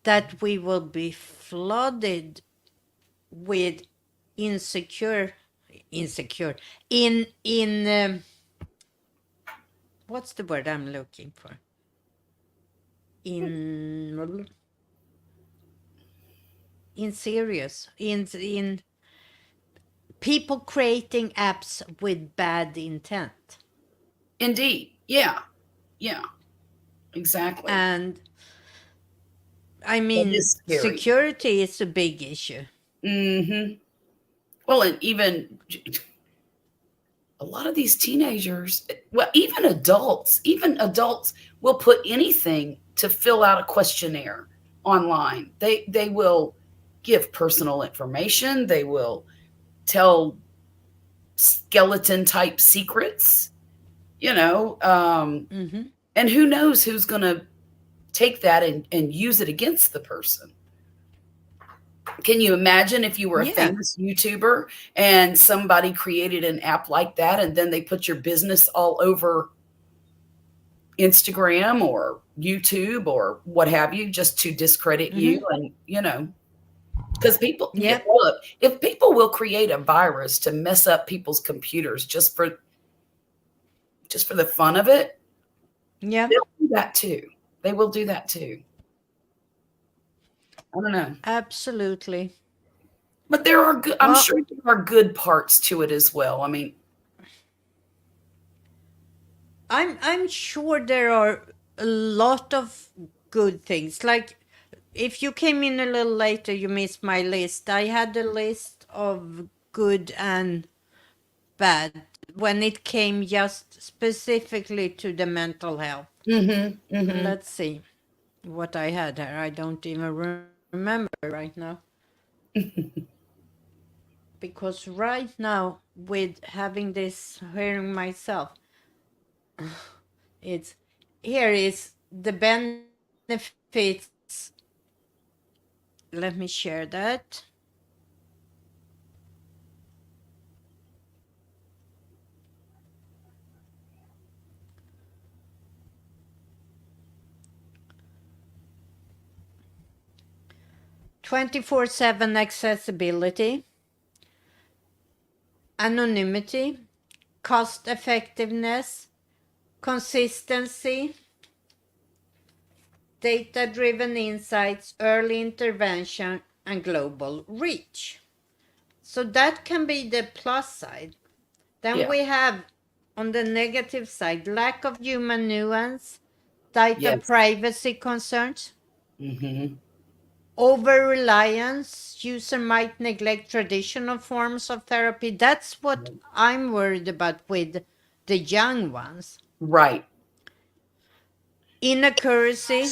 that we will be flooded with insecure in what's the word I'm looking for? in serious in people creating apps with bad intent. Indeed. Yeah. Yeah. Exactly. And I That mean, is scary. security is a big issue. Mm-hmm. Well, and even a lot of these teenagers, well, even adults will put anything to fill out a questionnaire online. They will give personal information. They will tell skeleton type secrets, you know, Hmm. and who knows who's going to take that and use it against the person. Can you imagine if you were a Yeah. famous YouTuber and somebody created an app like that and then they put your business all over Instagram or YouTube or what have you just to discredit you? Hmm. And, you know, because people, yeah, Yep. look, if people will create a virus to mess up people's computers just for the fun of it, Yeah. they'll do that too. They will do that too. I don't know. Absolutely. But there are good, I'm Well, sure there are good parts to it as well. I mean, I'm sure there are a lot of good things. Like, if you came in a little later, you missed my list. I had a list of good and bad when it came just specifically to the mental health. mm-hmm, And mm-hmm. let's see what I had here. I don't even remember right now. Because right now, with having this hearing myself, it's here is the benefits. Let me share that. "24/7 accessibility, anonymity, cost effectiveness, consistency, data-driven insights, early intervention, and global reach." So that can be the plus side. Then Yeah. we have, on the negative side, lack of human nuance, data Yes. privacy concerns, Mm-hmm. over reliance. User might neglect traditional forms of therapy. That's what I'm worried about with the young ones. Right. Inaccuracy.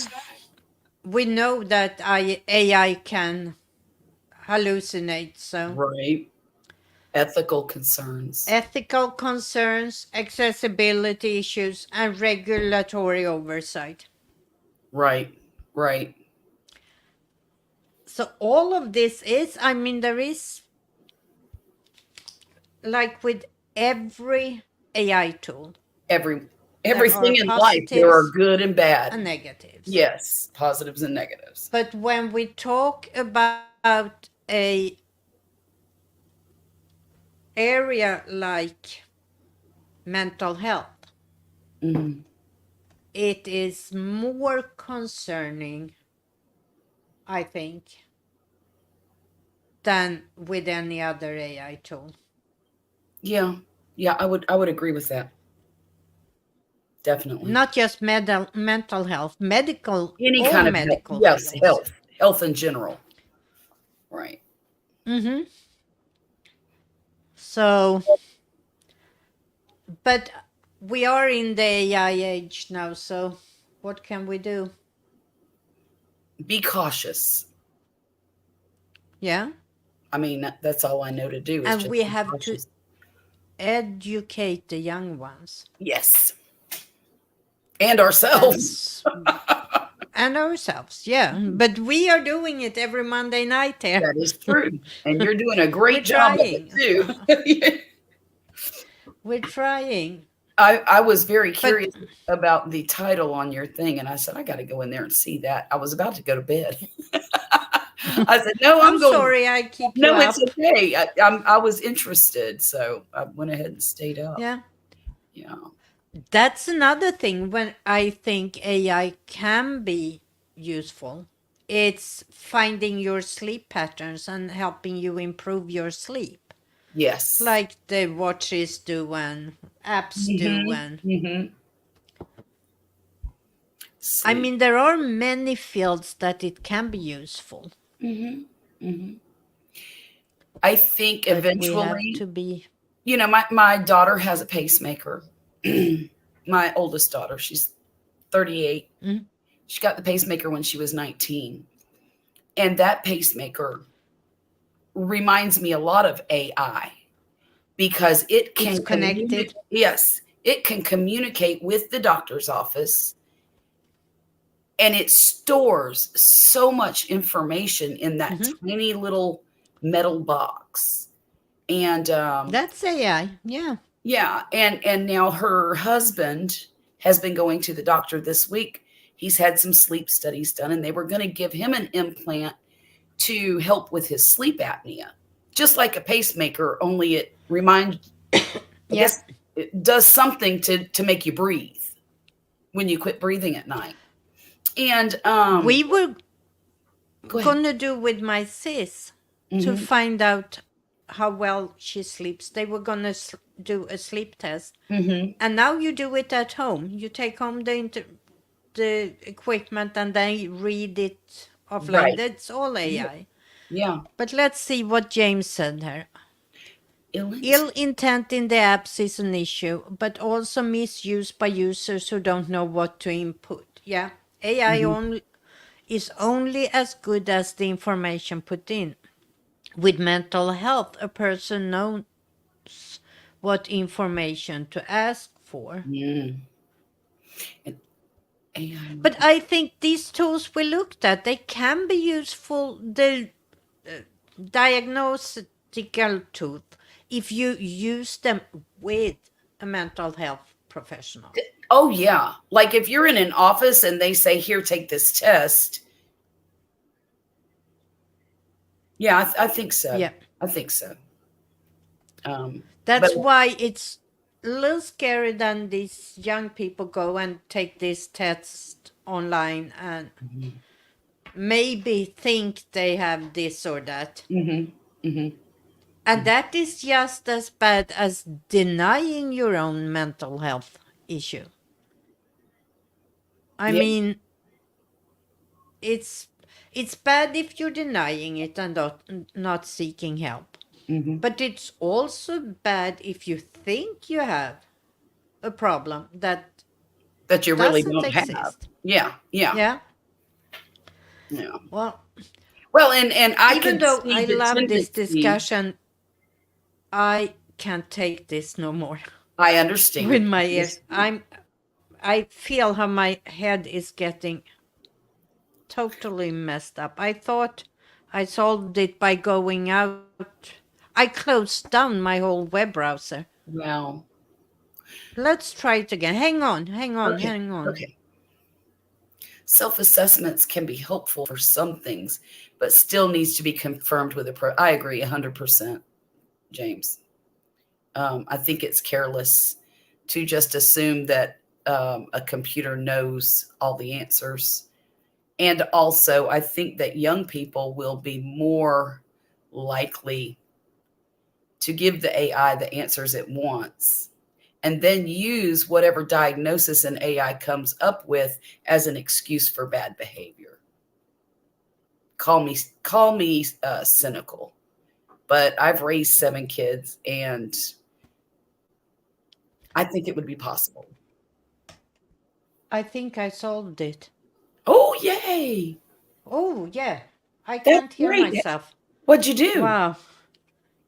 We know that AI can hallucinate, so Right. Ethical concerns. ethical concerns, accessibility issues, and regulatory oversight. Right. Right. So all of this is, I mean, there is, like with every AI tool, Every there are everything in life, there are positives good and bad. and negatives. Yes, positives and negatives. But when we talk about a area like mental health, Mm-hmm. it is more concerning, I think, than with any other AI tool. Yeah. Yeah, I would agree with that. Definitely. Not just mental health, medical, Any all kind of health. medical Yes, fields. health. Health in general. Right. Mm-hmm. So, but we are in the AI age now, so what can we do? Be cautious. Yeah. I mean, that's all I know to do is And just we be have to cautious. educate the young ones. Yes. And ourselves. That's and ourselves, yeah. But we are doing it every Monday night here. That is true. And you're doing a We're great job of it trying. too. We're trying. I was very But curious about the title on your thing, and I said, I got to go in there and see that. I was about to go to bed. I said, no, I'm I'm going. sorry I keep you No, it's up. okay. I was interested, so I went ahead and stayed up. Yeah. Yeah. That's another thing when I think AI can be useful. It's finding your sleep patterns and helping you improve your sleep, Yes. like the watches do and apps do. And I Sleep. mean, there are many fields that it can be useful, I think but we have eventually, to be. my daughter has a pacemaker. My oldest daughter, she's 38. Mm. She got the pacemaker when she was 19. And that pacemaker reminds me a lot of AI because it It's can communicate. connected. Yes, it can communicate with the doctor's office, and it stores so much information in that Mhm. tiny little metal box. And That's AI. Yeah. yeah, and now her husband has been going to the doctor this week. He's had some sleep studies done, and they were going to give him an implant to help with his sleep apnea, just like a pacemaker, only it reminds, I Yeah. guess, it does something to make you breathe when you quit breathing at night. And We were go ahead. gonna do with my sis to Hmm. find out how well she sleeps. They were gonna do a sleep test, Hmm. and now you do it at home. You take home the equipment and then read it offline. Right. That's all Yeah. AI. Yeah. But let's see what James said here. Illness. Ill intent in the apps is an issue, but also misuse by users who don't know what to input. Yeah, AI Hmm. only is only as good as the information put in. With mental health, a person knows what information to ask for. Mm. And AI. But I think these tools we looked at, they can be useful. The diagnostical tools, if you use them with a mental health professional. Oh yeah, like if you're in an office and they say, "Here, take this test." Yeah, I think so. Yeah, I think so. But that's why it's a little scary than these young people go and take this test online and maybe think they have this or that. hmm hmm And that is just as bad as denying your own mental health issue. I yeah, mean, it's it's bad if you're denying it and not seeking help. hmm But it's also bad if you think you have a problem that that you really doesn't don't have. exist. Yeah, yeah, Yeah. yeah. Well, Well, and I even can though see I the love this tendency. discussion, I can't take this no more I with understand. my I ears. understand. I feel how my head is getting totally messed up. I thought I solved it by going out. I closed down my whole web browser. Well, Let's try it again. okay, Hang on. okay. Self-assessments can be helpful for some things, but still needs to be confirmed with a pro. I agree 100%, James. I think it's careless to just assume that a computer knows all the answers. And also, I think that young people will be more likely to give the AI the answers it wants and then use whatever diagnosis an AI comes up with as an excuse for bad behavior. Call me cynical, but I've raised 7 kids, and I think it would be possible. I think I solved it. Oh, yay! Oh, yeah. I That's can't hear great. myself. What'd you do? Wow.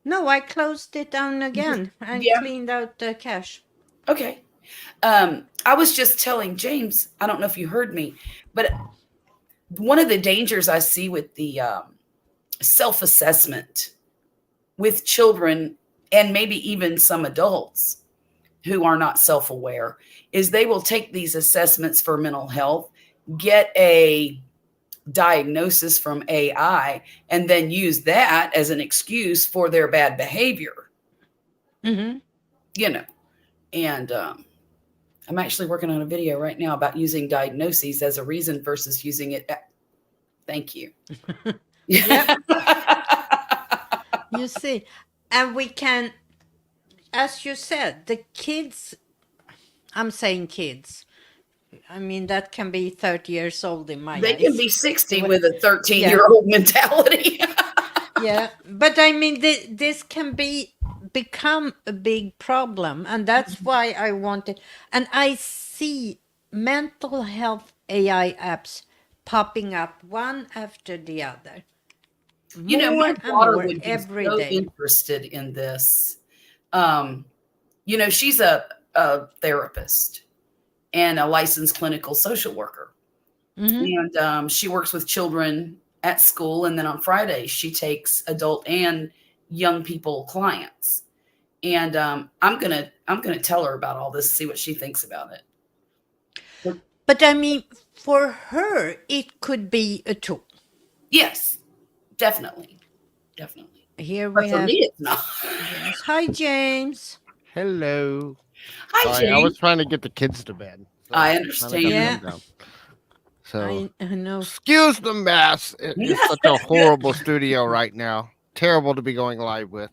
No, I closed it down You just, again and yeah. cleaned out the cache. Okay. I was just telling James, I don't know if you heard me, but one of the dangers I see with the self assessment with children and maybe even some adults who are not self aware is they will take these assessments for mental health, get a diagnosis from AI, and then use that as an excuse for their bad behavior, Mm-hmm. you know. And I'm actually working on a video right now about using diagnoses as a reason versus using it. Thank you. Yep. You see, and we can, as you said, the kids, I'm saying kids, I mean, that can be 30 years old in my They can eyes. be 60 Well, with a 13 yeah, year old mentality. yeah. But I mean, this can become a big problem. And that's why I wanted, and I see mental health AI apps popping up one after the other, You know, my more and daughter more would be every so day. interested in this. Um, you know, she's a therapist and a licensed clinical social worker. Mm-hmm. And she works with children at school. And then on Fridays, she takes adult and young people clients. And I'm gonna tell her about all this, see what she thinks about it. But But I mean, for her, it could be a tool. yes, definitely, definitely. Here But we for have me, it's not. James. Hi, James. Hello. Hi, Sorry, I was James. trying to get the kids to bed. So I finally got understand. Yeah, them down. So I know. excuse the mess. It is such a horrible studio right now. Terrible to be going live with.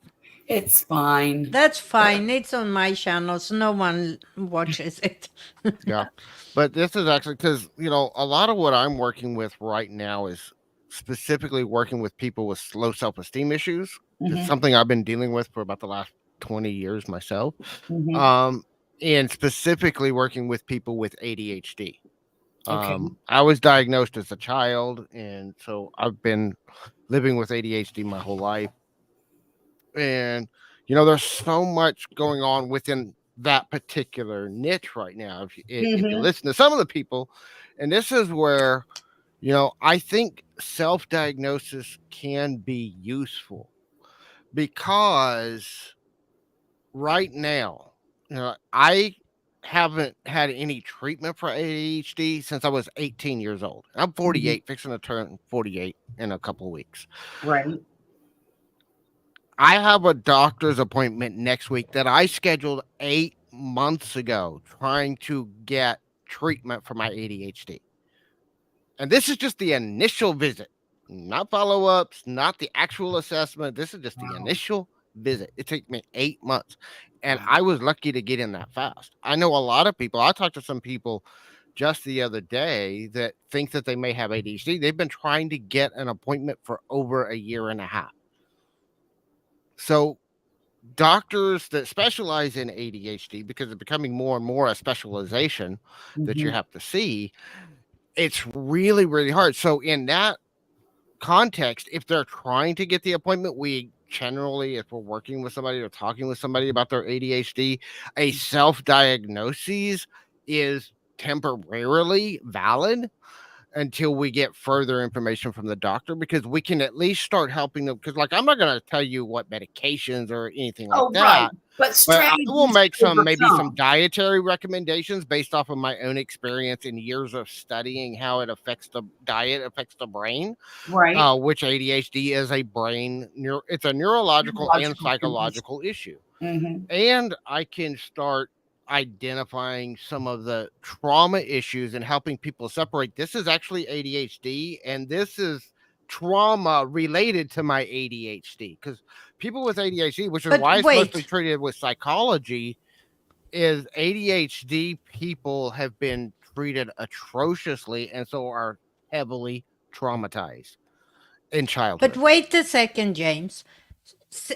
It's fine. That's fine. It's on my channel, so no one watches it. Yeah. But this is actually because, a lot of what I'm working with right now is specifically working with people with low self-esteem issues. It's Hmm. something I've been dealing with for about the last 20 years myself. Hmm. Um, and specifically working with people with ADHD. Okay. I was diagnosed as a child, and so I've been living with ADHD my whole life. And there's so much going on within that particular niche right now. If you Hmm. listen to some of the people, and this is where I think self-diagnosis can be useful because right now, I haven't had any treatment for ADHD since I was 18 years old. I'm Hmm. 48, fixing to turn 48 in a couple of weeks. Right. I have a doctor's appointment next week that I scheduled 8 months ago trying to get treatment for my ADHD. And this is just the initial visit, not follow ups, not the actual assessment. This is just the Wow. initial visit. It took me 8 months. And Wow. I was lucky to get in that fast. I know a lot of people, I talked to some people just the other day that think that they may have ADHD. They've been trying to get an appointment for over a year and a half. So, doctors that specialize in ADHD, because it's becoming more and more a specialization that you Hmm. have to see, it's really, really hard. So, in that context, if they're trying to get the appointment, we generally, if we're working with somebody or talking with somebody about their ADHD, a self-diagnosis is temporarily valid until we get further information from the doctor, because we can at least start helping them. Because, like, I'm not going to tell you what medications or anything like Oh, right. that, But but I will strategies make to maybe some overcome. dietary recommendations based off of my own experience and years of studying how it affects the diet, affects the brain, Right. which ADHD is it's a neurological and Neurological condition. psychological issue. Hmm. And I can start identifying some of the trauma issues and helping people separate this is actually ADHD and this is trauma related to my ADHD. Because people with ADHD, which is But why it's mostly wait, treated with psychology, is ADHD people have been treated atrociously and so are heavily traumatized in but childhood. wait a second, James. S-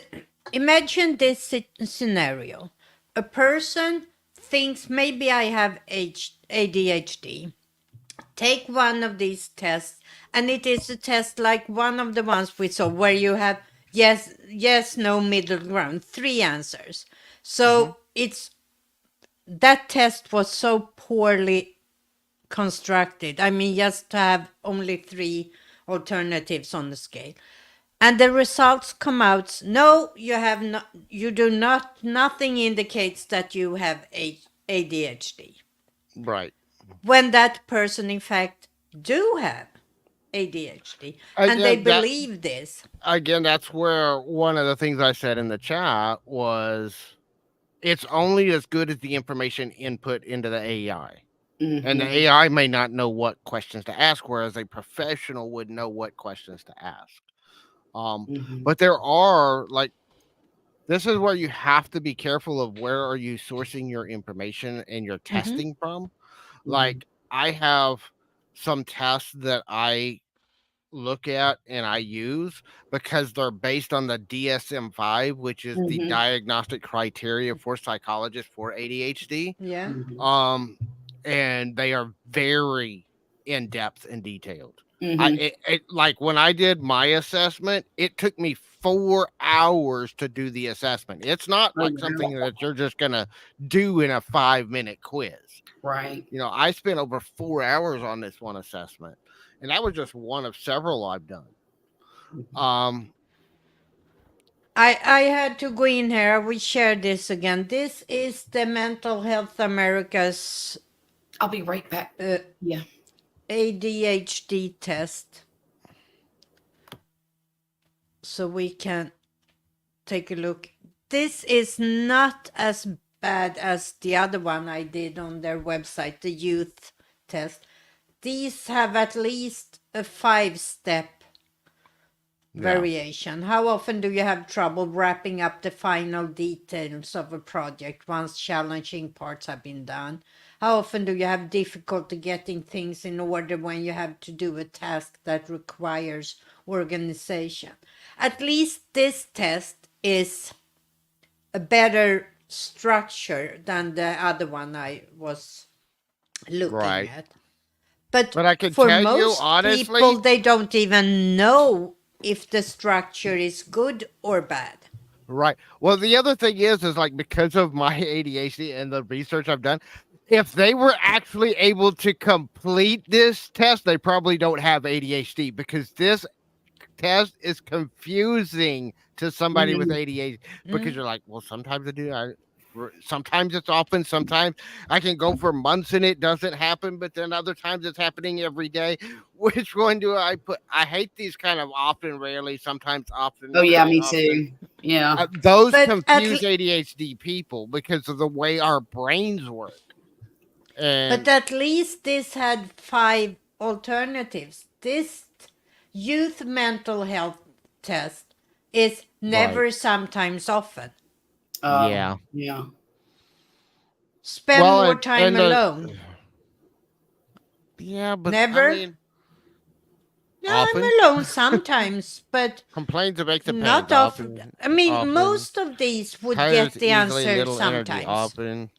Imagine this scenario. A person thinks maybe I have ADHD. Take one of these tests, and it is a test like one of the ones we saw where you have yes, yes, no, middle ground, three answers. Hmm. So it's that test was so poorly constructed. I mean, just to have only three alternatives on the scale. And the results come out, no, you have not, you do not, nothing indicates that you have ADHD. Right. When that person, in fact, do have ADHD and they Again, believe this. that's where one of the things I said in the chat was it's only as good as the information input into the AI. And the Mhm. AI may not know what questions to ask, whereas a professional would know what questions to ask. Mhm. But there are like this is where you have to be careful of where are you sourcing your information and your Mm-hmm. testing from. Mhm. Like I have some tests that I look at and I use because they're based on the DSM-5, which is the Mhm. diagnostic criteria for psychologists for ADHD. Yeah. Mhm. Um, and they are very in depth and detailed. Mhm. Like when I did my assessment, it took me 4 hours to do the assessment. It's not Oh, like wow. something that you're just gonna do in a 5-minute quiz. Right. I spent over 4 hours on this one assessment, and that was just one of several I've done. Mhm. Um, I had to go in here. We share this again. This is the Mental Health America's I'll be right back. uh, Yeah. ADHD test. So we can take a look. This is not as bad as the other one I did on their website, the youth test. These have at least a 5-step yeah, variation. How often do you have trouble wrapping up the final details of a project once challenging parts have been done? How often do you have difficulty getting things in order when you have to do a task that requires organization? At least this test is a better structure than the other one I was looking right. at. But But I can for tell you most people, honestly, they don't even know if the structure is good or bad. right. Well, the other thing is like because of my ADHD and the research I've done, if they were actually able to complete this test, they probably don't have ADHD because this test is confusing to somebody with Mhm. ADHD because Mm. you're like, well, sometimes I do. Sometimes it's often, sometimes I can go for months and it doesn't happen, but then other times it's happening every day. Which one do I put? I hate these kind of often, rarely, sometimes often, Oh, yeah, very me often. too. Yeah. Those But at confuse ADHD people because of the way our brains work. but And at least this had 5 alternatives. This youth mental health test is right, never, sometimes, often. yeah. Yeah. Spend Well, more time and the alone. yeah, but I Never. mean, Yeah, often. I'm alone sometimes, but Complains of makes the pains not often. often, I mean, often. most of these would Tires get the easily, answer little energy sometimes. often.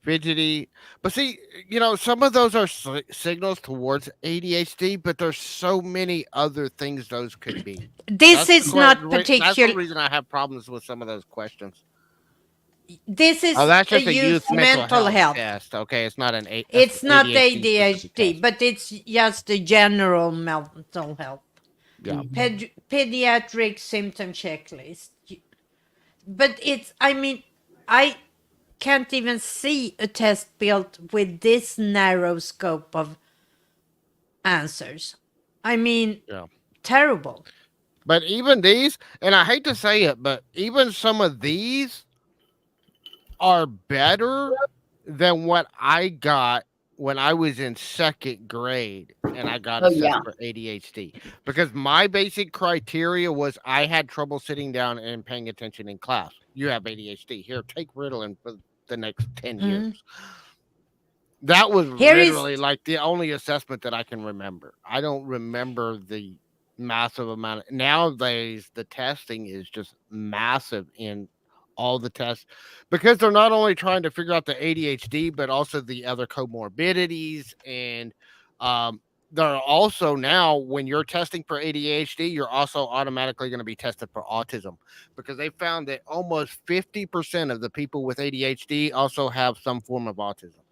Fidgety. But see, some of those are signals towards ADHD, but there's so many other things those could be. This is not That's the particular. reason I have problems with some of those questions. This Oh, is that's a just a youth youth mental mental health health. test. Okay, it's not It's not ADHD specific ADHD, test. but it's just a general mental health. Yeah. Mhm. Pediatric symptom checklist. But I mean, I can't even see a test built with this narrow scope of answers. I mean, Yeah. terrible. But even these, and I hate to say it, but even some of these are better than what I got when I was in second grade and I got Oh, yeah. assessed for ADHD because my basic criteria was I had trouble sitting down and paying attention in class. You have ADHD. Here, take Ritalin for the next 10 years. Mm. That was Here is literally like the only assessment that I can remember. I don't remember the massive amount. Nowadays, the testing is just massive in all the tests because they're not only trying to figure out the ADHD, but also the other comorbidities. And they're also now, when you're testing for ADHD, you're also automatically going to be tested for autism because they found that almost 50% of the people with ADHD also have some form of autism.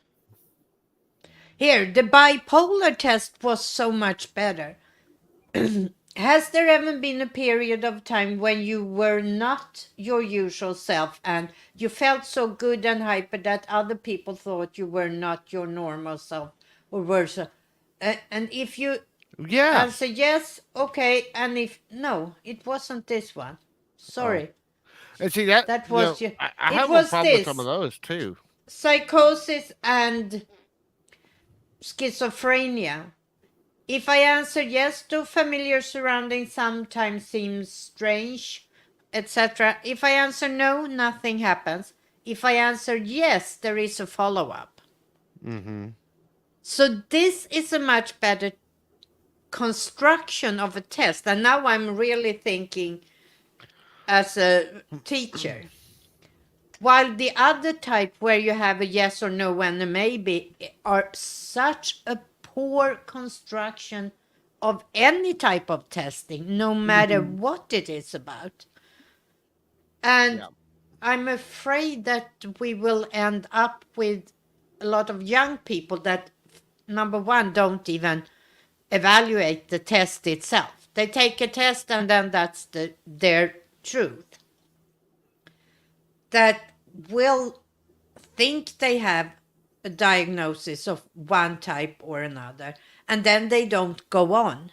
here. The bipolar test was so much better. Has there ever been a period of time when you were not your usual self and you felt so good and hyper that other people thought you were not your normal self or worse? And if you answer Yes. yes, okay, and if no, it wasn't this one. Oh. Sorry. And see that, That was I it have a was problem with some of this those too. psychosis and schizophrenia. If I answer yes to familiar surroundings sometimes seems strange, etc. If I answer no, nothing happens. If I answer yes, there is a follow up. Mm-hmm. So this is a much better construction of a test. And now I'm really thinking as a teacher. While the other type where you have a yes or no and a maybe are such a poor construction of any type of testing, no matter Mhm. what it is about. And Yeah. I'm afraid that we will end up with a lot of young people that, number one, don't even evaluate the test itself. They take a test and then that's their truth. That will think they have a diagnosis of one type or another, and then they don't go on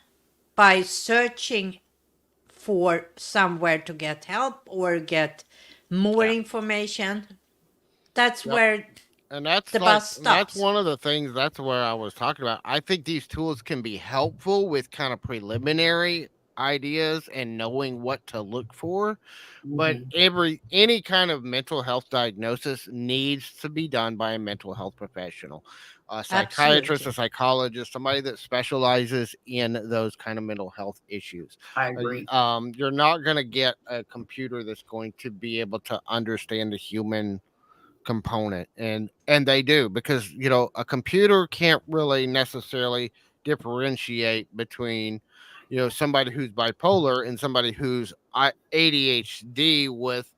by searching for somewhere to get help or get more Yeah. information. That's Yep. where And the bus that's stops. one of the things, that's where I was talking about. I think these tools can be helpful with kind of preliminary ideas and knowing what to look for, but Mhm. any kind of mental health diagnosis needs to be done by a mental health professional, a psychiatrist, a Absolutely. psychologist, somebody that specializes in those kind of mental health issues. I agree. You're not going to get a computer that's going to be able to understand the human component, and they do, because a computer can't really necessarily differentiate between somebody who's bipolar and somebody who's ADHD with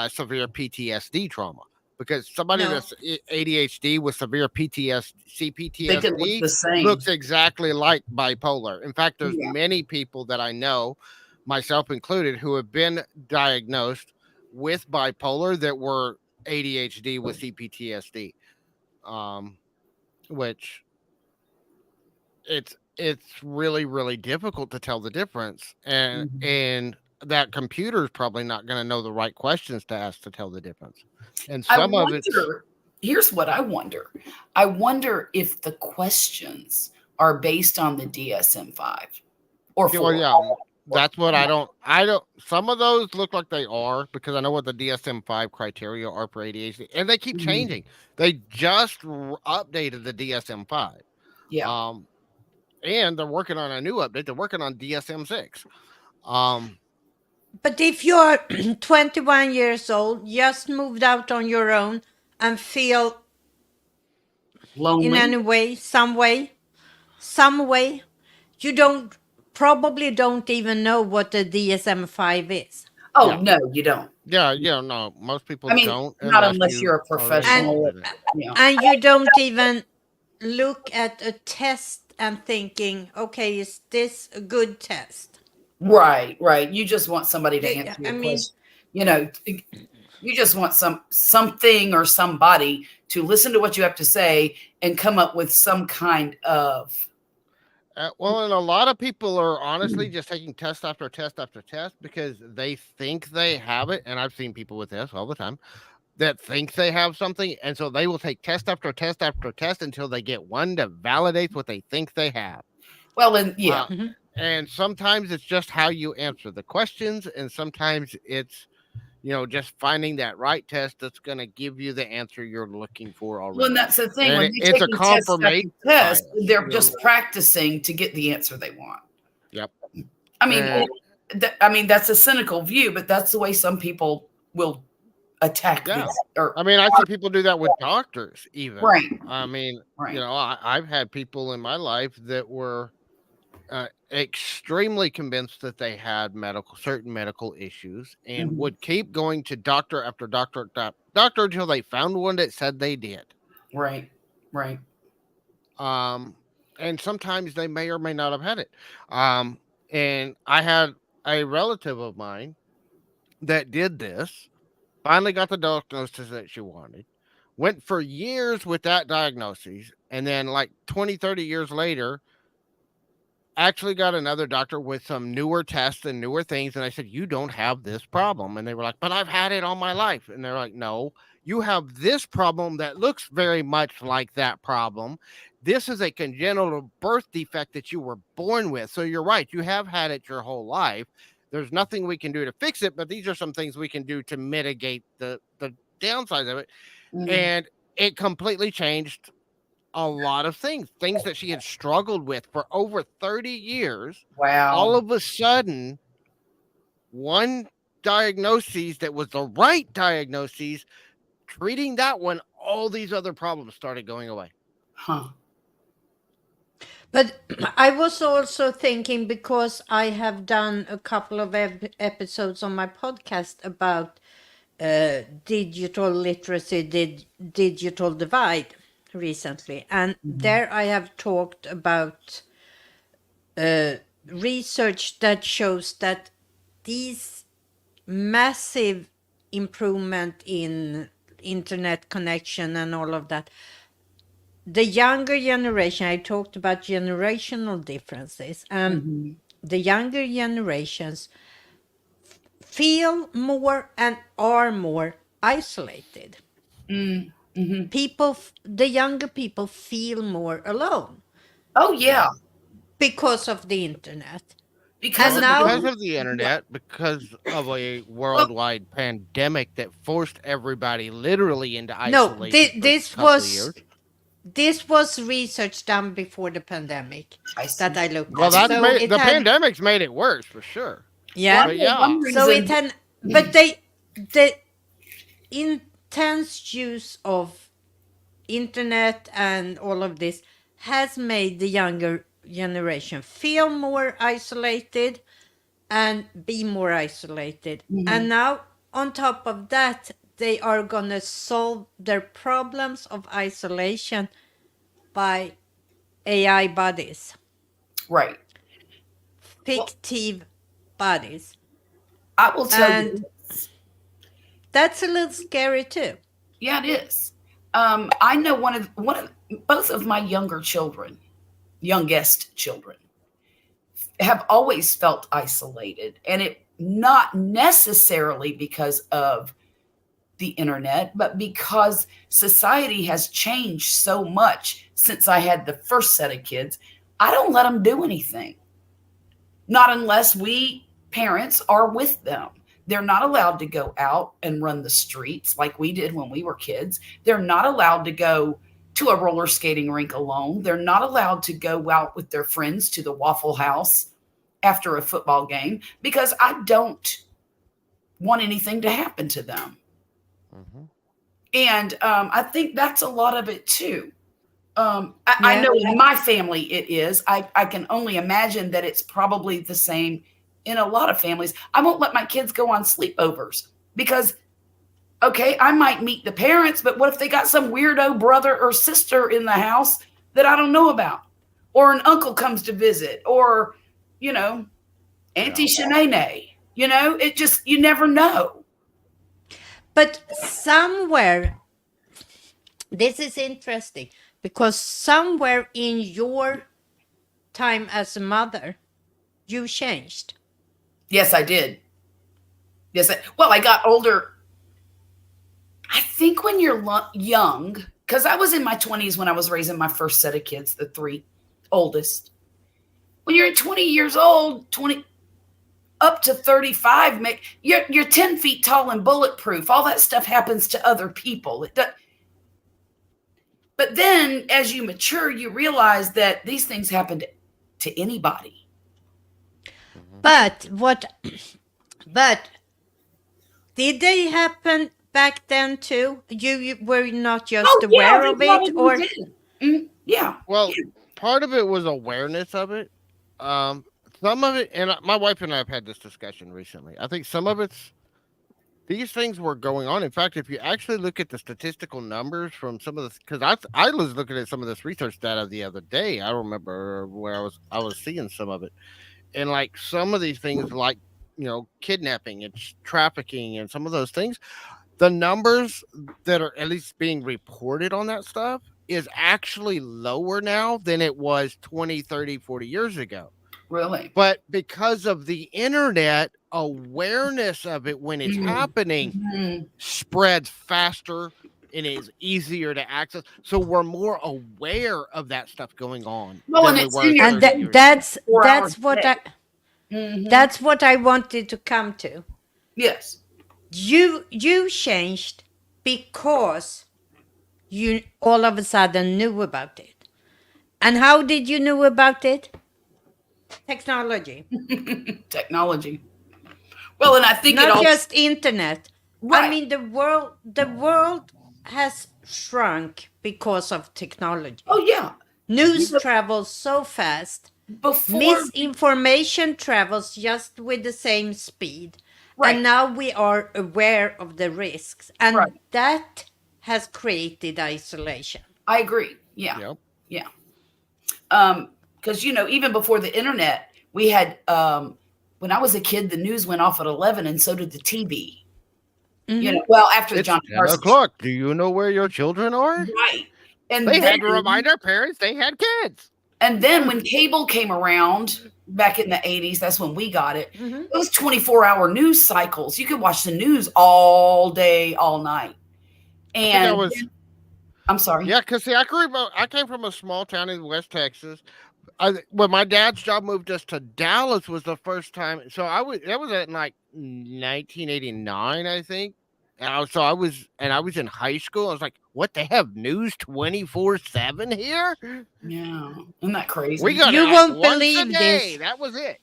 severe PTSD trauma, because somebody No. that's ADHD with severe They can look PTSD the same. looks exactly like bipolar. In fact, there's Yeah. many people that I know, myself included, who have been diagnosed with bipolar that were ADHD with CPTSD, um, which it's really really difficult to tell the difference, and Mhm. and that computer is probably not going to know the right questions to ask to tell the difference, and I some of it's wonder, here's what I wonder. I wonder if the questions are based on the DSM-5 or yeah, well, 4. yeah, that's what I don't some of those look like they are, because I know what the DSM-5 criteria are for ADHD, and they keep Mhm. changing. They just updated the DSM-5. Yeah. um and they're working on a new update. They're working on DSM-6. Um, But if you're 21 years old, just moved out on your own, and feel in Lonely? any way, some way, you probably don't even know what the DSM-5 is. Oh, yeah, no, you don't. yeah. No, most people I mean, don't not unless unless you you're a already And professional. completed it. Yeah. you don't even look at a test and thinking, okay, is this a good test? Right, right. You just want somebody to Yeah, answer I your mean, question. You know, you just want something or somebody to listen to what you have to say and come up with some kind of Well, and a lot of people are honestly just taking test after test after test because they think they have it. And I've seen people with this all the time that think they have something. And so they will take test after test after test until they get one that validates what they think they have. well, and yeah. Uh, mhm. and sometimes it's just how you answer the questions. And sometimes it's, just finding that right test that's going to give you the answer you're looking for Well, and already. that's the thing. And When they're it's a taking test confirmation after test, bias. they're just practicing to get the answer they want. Yep. I mean, And that's a cynical view, but that's the way some people will attack yeah, these. Or I mean, I see people do that with doctors, even. right, I mean, right. I've had people in my life that were extremely convinced that they had certain medical issues and Mhm. would keep going to doctor after doctor until they found one that said they did. Right, right. Um, and sometimes they may or may not have had it. Um, and I had a relative of mine that did this, finally got the diagnosis that she wanted, went for years with that diagnosis, and then like 20, 30 years later, actually got another doctor with some newer tests and newer things. And I said, you don't have this problem. And they were like, but I've had it all my life. And they're like, no, you have this problem that looks very much like that problem. This is a congenital birth defect that you were born with. So you're right. You have had it your whole life. There's nothing we can do to fix it, but these are some things we can do to mitigate the downsides of it. Mm. And it completely changed a lot of things that she had struggled with for over 30 years. All Wow. of a sudden, one diagnosis that was the right diagnosis, treating that one, all these other problems started going away. Huh. But I was also thinking, because I have done a couple of episodes on my podcast about digital literacy, digital divide recently. And there I have talked about research that shows that these massive improvement in internet connection and all of that, the younger generation, I talked about generational differences, and Mhm. the younger generations feel more and are more isolated. Mm. Mhm. The younger people feel more alone Oh yeah, because of the internet. because And Well, of the now, because of the yeah. internet, because of a Well, worldwide pandemic that forced everybody literally into no, isolation for a this couple of was years. research done before the pandemic I that see. I looked Well, at. that's So made it the had, pandemic's made it worse for sure. Well, I yeah. But know yeah, one So it reason. had, but the intense use of internet and all of this has made the younger generation feel more isolated and be more isolated. Mhm. And now, on top of that, they are going to solve their problems of isolation by AI bodies, Right. Well, fictive bodies. I will tell And you. that's a little scary too. Yeah, it is. I know one of both of my youngest children, have always felt isolated, and it not necessarily because of the internet, but because society has changed so much since I had the first set of kids. I don't let them do anything, not unless we parents are with them. They're not allowed to go out and run the streets like we did when we were kids. They're not allowed to go to a roller skating rink alone. They're not allowed to go out with their friends to the Waffle House after a football game because I don't want anything to happen to them. hmm And I think that's a lot of it too. I Yeah. know in my family it is. I can only imagine that it's probably the same in a lot of families. I won't let my kids go on sleepovers because, okay, I might meet the parents, but what if they got some weirdo brother or sister in the house that I don't know about? Or an uncle comes to visit, or, you know, Auntie yeah. Shanae. It just, you never know. But somewhere, this is interesting, because somewhere in your time as a mother, you changed. Yes, I did. Yes. Well, I got older. I think when you're young, because I was in my 20s when I was raising my first set of kids, the three oldest. When you're 20 years old, 20 up to 35, you're 10 feet tall and bulletproof. All that stuff happens to other people. But then as you mature, you realize that these things happen to anybody. hmm But but did they happen back then too? You were not just Oh, yeah, aware they of it, probably or did. Yeah. Well, part of it was awareness of it. Um, some of it, and my wife and I have had this discussion recently. I think some of it's these things were going on. In fact, if you actually look at the statistical numbers from some of this, because I was looking at some of this research data the other day. I remember where I was seeing some of it, and like some of these things, like kidnapping and trafficking, and some of those things, the numbers that are at least being reported on that stuff is actually lower now than it was 20, 30, 40 years ago. Really? But because of the internet, awareness of it when it's happening spreads faster and is easier to access. So we're more aware of that stuff going on Well, than and we it's were in your 30 And years ago. that's 4 hours that's a what day. that's what I wanted to come to. Yes. You changed because you all of a sudden knew about it. And how did you know about it? Technology. Technology. Well, and I think it Not all just internet. I right. mean the world has shrunk because of technology. Oh yeah. News travels so fast. Before Misinformation travels just with the same speed. right. And now we are aware of the risks. And Right. that has created isolation. I agree. Yeah. Yep. Yeah. Because even before the internet, we had when I was a kid, the news went off at 11, and so did the TV. Well, after the It's Johnny 10 Carson o'clock. Do you know where your children are? show. Right. And They then had to remind their parents they had kids. when cable came around back in the 80s, that's when we got it. Mhm. It was 24-hour news cycles. You could watch the news all day, all night. I think I And was, I'm sorry. yeah, because see, I came from a small town in West Texas. When my dad's job moved us to Dallas was the first time. So that was in like 1989, I think. So I was in high school. I was like, what? They have news 24/7 here? Yeah. Isn't that crazy? We got You it won't once a believe day. this. That was it.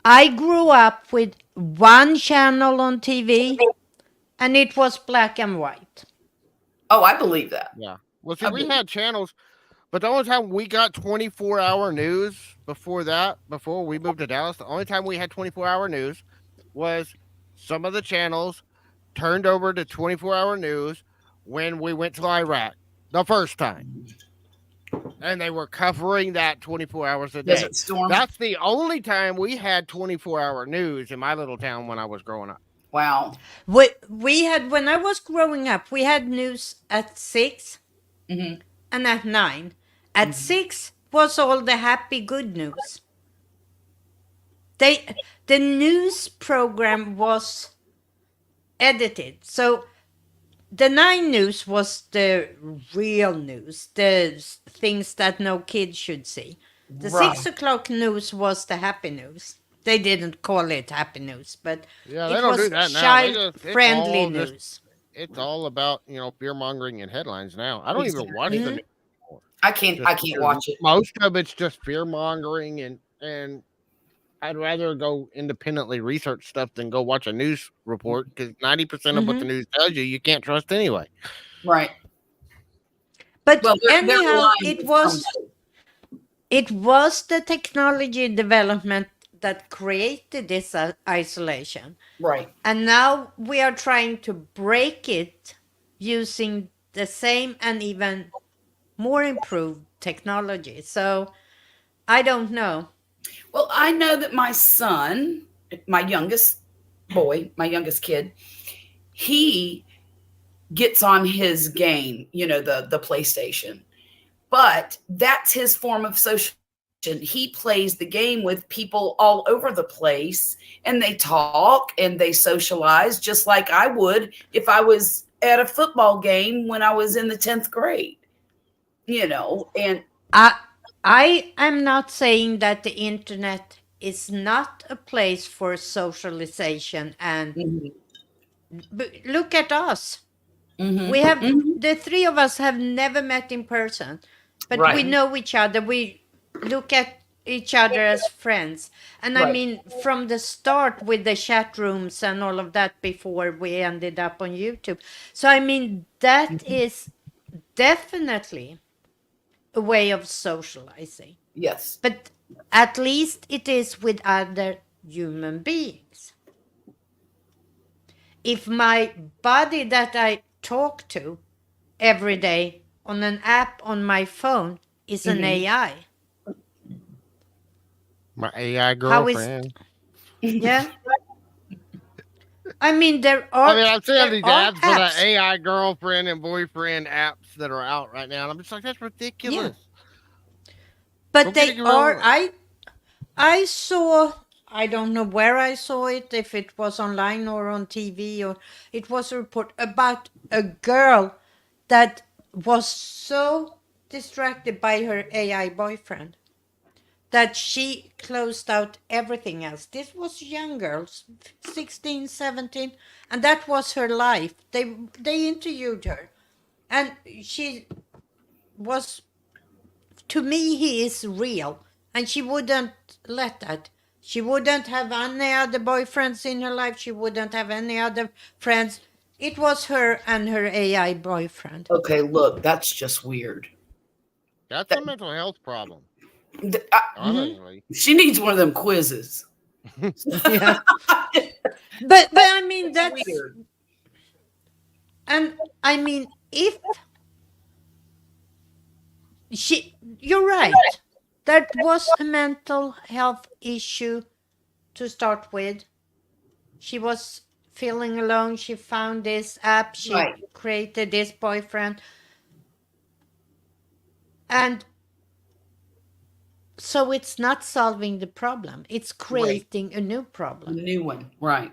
I grew up with one channel on TV, and it was black and white. Oh, I believe that. Yeah. Well, see, we had channels, but the only time we got 24-hour news before we moved to Dallas, the only time we had 24-hour news was some of the channels turned over to 24-hour news when we went to Iraq the first time. And they were covering that 24 hours a day. Desert Storm. That's the only time we had 24-hour news in my little town when I was growing up. Wow. We had, when I was growing up, we had news at 6 Mm-hmm. and at 9. At 6 was all the happy good news. The news program was edited. So the 9 news was the real news, the things that no kid should see. The Right. 6 o'clock news was the happy news. They didn't call it happy news, but Yeah, they it don't was do that now. child-friendly It's all just- news. It's all about, fear mongering and headlines now. I don't even watch the Mhm. news anymore. I can't watch it. Most of it's just fear mongering, and I'd rather go independently research stuff than go watch a news report because 90% of what the news tells you can't trust anyway. Right. But Well, they're anyhow, relying it on was the technology development that created this isolation. right. And now we are trying to break it using the same and even more improved technology. So I don't know. Well, I know that my son, my youngest boy, my youngest kid, he gets on his game, the PlayStation. But that's his form of social. He plays the game with people all over the place, and they talk and they socialize just like I would if I was at a football game when I was in the 10th grade, and I am not saying that the internet is not a place for socialization, and look at us. We have the 3 of us have never met in person, but we Right. know each other. We look at each other as friends. And I Right. mean, from the start with the chat rooms and all of that before we ended up on YouTube. So I mean, that is definitely a way of socializing. Yes. But at least it is with other human beings. If my buddy that I talk to every day on an app on my phone is an AI, My AI how is girlfriend. yeah? I mean, there are. I mean, I'm seeing there these are ads for the apps. AI girlfriend and boyfriend apps that are out right now, and I'm just like, that's ridiculous. But Go they get your own. are. I saw, I don't know where I saw it, if it was online or on TV, or it was a report about a girl that was so distracted by her AI boyfriend that she closed out everything else. This was young girls, 16, 17, and that was her life. They interviewed her, and she was, to me, he is real, and she wouldn't let that. She wouldn't have any other boyfriends in her life. She wouldn't have any other friends. It was her and her AI boyfriend. Okay, look, that's just weird. That's That- a mental health problem, I- honestly. she needs one of them quizzes. Yeah. But I mean, that's, Weird. and I mean, if you're right, that was a mental health issue to start with. She was feeling alone. She found this app. She Right. created this boyfriend. And so it's not solving the problem, it's creating a new The problem. new one. Right.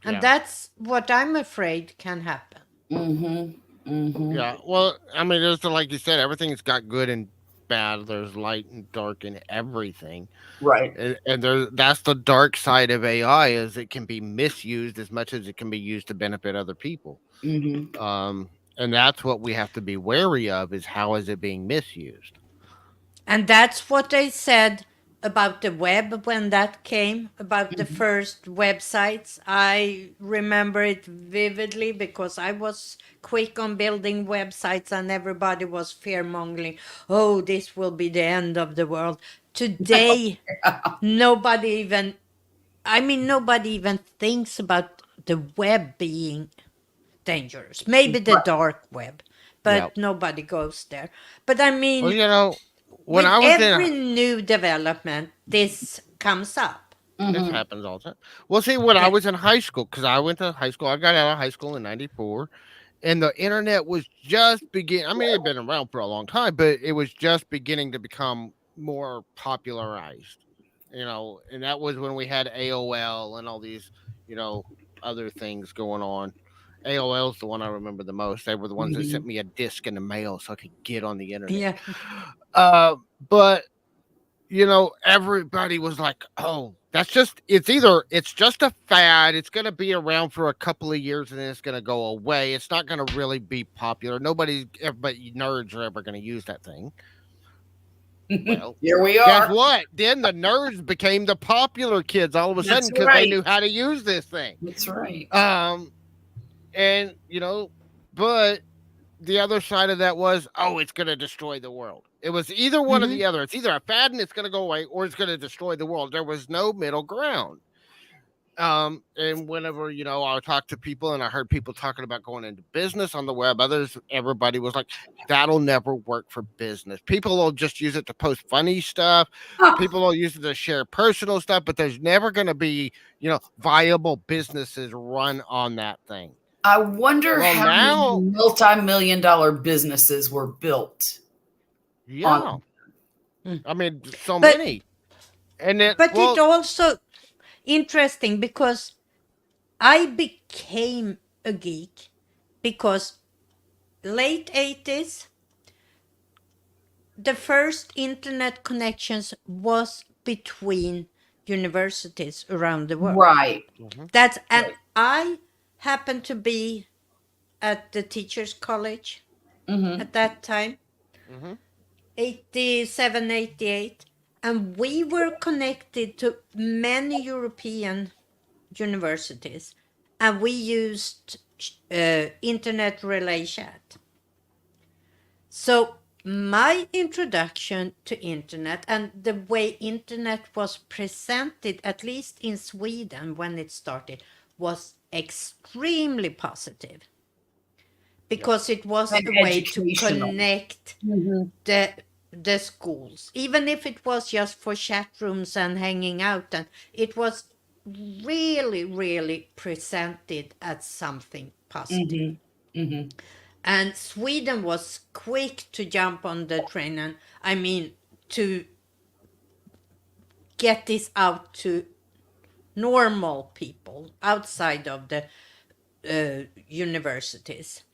And Yeah. that's what I'm afraid can happen. Mm-hmm. Mm-hmm. Yeah. Well, I mean, there's like you said, everything's got good and bad. There's light and dark in everything. Right. And that's the dark side of AI is it can be misused as much as it can be used to benefit other people. Mm-hmm. And that's what we have to be wary of is how is it being misused? And that's what they said about the web when that came, about the Mm-hmm. first websites. I remember it vividly because I was quick on building websites and everybody was fear mongering. Oh, this will be the end of the world. Today, nobody even, I mean, nobody even thinks about the web being dangerous. Maybe the Right. dark web, Yeah. but nobody goes there. But I Well, mean, when with I was every in new development, this comes up. this Mm-hmm. happens all the time. Well, see, when I Yeah. was in high school, because I went to high school, I got out of high school in '94, and the internet was just beginning. I mean, it had been around for a long time, but it was just beginning to become more popularized. And that was when we had AOL and all these, you know, other things going on. AOL's the one I remember the most. They were the ones that Mm-hmm. sent me a disc in the mail so I could get on the internet. Yeah. But everybody was like, "Oh, it's just a fad. It's going to be around for a couple of years and then it's going to go away. It's not going to really be popular. Everybody nerds are ever going to use that thing." Well, Here we guess are. what? Then the nerds became the popular kids all of a sudden That's because they right. knew how to use this thing. That's right. And but the other side of that was, oh, it's going to destroy the world. It was either one or Mhm. the other. It's either a fad and it's going to go away, or it's going to destroy the world. There was no middle ground. And whenever I would talk to people, and I heard people talking about going into business on the web, everybody was like, "That'll never work for business. People will just use it to post funny stuff. People will use it to share personal stuff, but there's never going to be, viable businesses run on that thing." I wonder Well, how many now, multi-million-dollar businesses were built yeah, on. I mean, so But many. And then, but it well, also interesting because I became a geek because late 80s, the first internet connections was between universities around the world. Right. That's, and Right. I happened to be at the teachers college Mm-hmm. at that time, mhm, 87, 88, and we were connected to many European universities, and we used internet relay chat. So my introduction to internet and the way internet was presented, at least in Sweden when it started, was extremely positive because it was And a way to educational. connect Mm-hmm. the schools, even if it was just for chat rooms and hanging out, and it was really presented as something positive. Mm-hmm. Mm-hmm. And Sweden was quick to jump on the train, and I mean, to get this out to normal people outside of the universities.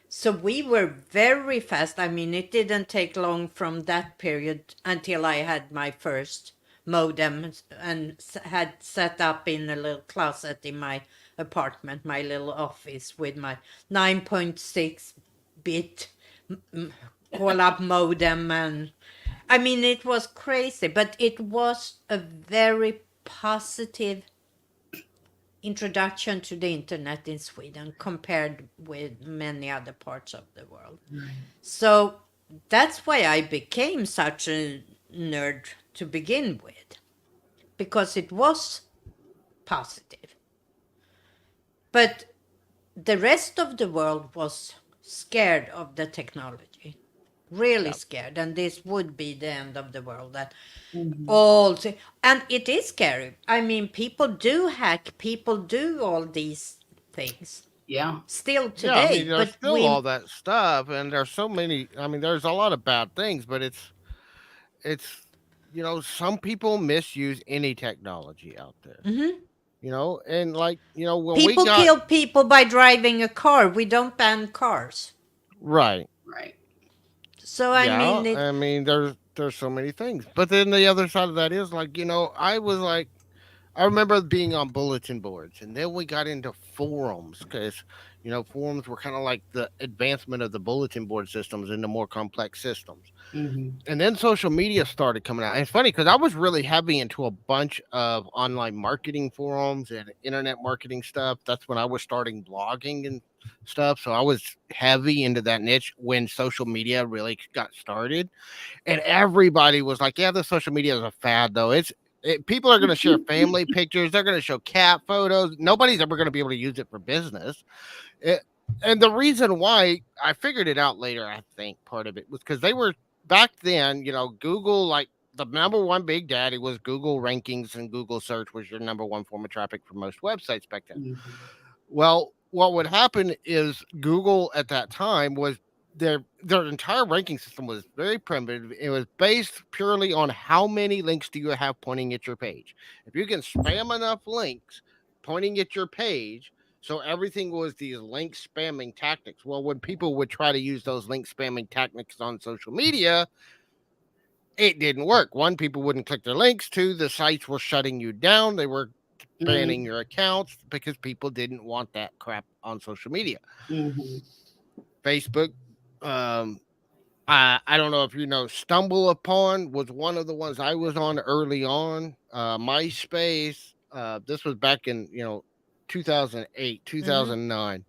So we were very fast. I mean, it didn't take long from that period until I had my first modem and had set up in a little closet in my apartment, my little office with my 9.6 bit call up modem. And I mean, it was crazy, but it was a very positive introduction to the internet in Sweden compared with many other parts of the world. Right. So that's why I became such a nerd to begin with, because it was positive. But the rest of the world was scared of the technology, really scared, and this would be the end of the world. That all, and it is scary. I mean, people do hack, people do all these things Yeah. still Yeah, I mean, today, there's but still all that stuff, and there's so many. I mean, there's a lot of bad things, but it's some people misuse any technology out there. Mhm. And like when we People got kill people by driving a car. We don't ban cars. right, Right. So I yeah, mean it. I mean, there's so many things, but then the other side of that is like I was like. I remember being on bulletin boards, and then we got into forums because, forums were kind of like the advancement of the bulletin board systems into more complex systems. Hmm. And then social media started coming out. And it's funny because I was really heavy into a bunch of online marketing forums and internet marketing stuff. That's when I was starting blogging and stuff. So I was heavy into that niche when social media really got started. And everybody was like, yeah, the social media is a fad, though. People are going to share family pictures. They're going to show cat photos. Nobody's ever going to be able to use it for business. It, and the reason why I figured it out later, I think part of it was because they were back then, Google, like the number one big daddy was Google rankings, and Google search was your number one form of traffic for most websites back then. Hmm. Well, what would happen is Google at that time was their entire ranking system was very primitive. It was based purely on how many links do you have pointing at your page. If you can spam enough links pointing at your page, so everything was these link spamming tactics. Well, when people would try to use those link spamming tactics on social media, it didn't work. One, people wouldn't click their links. Two, the sites were shutting you down. They were banning your accounts because people didn't want that crap on social media. Hmm. Facebook, um, I don't know if Stumble Upon was one of the ones I was on early on. MySpace, this was back in 2008, Mhm. 2009.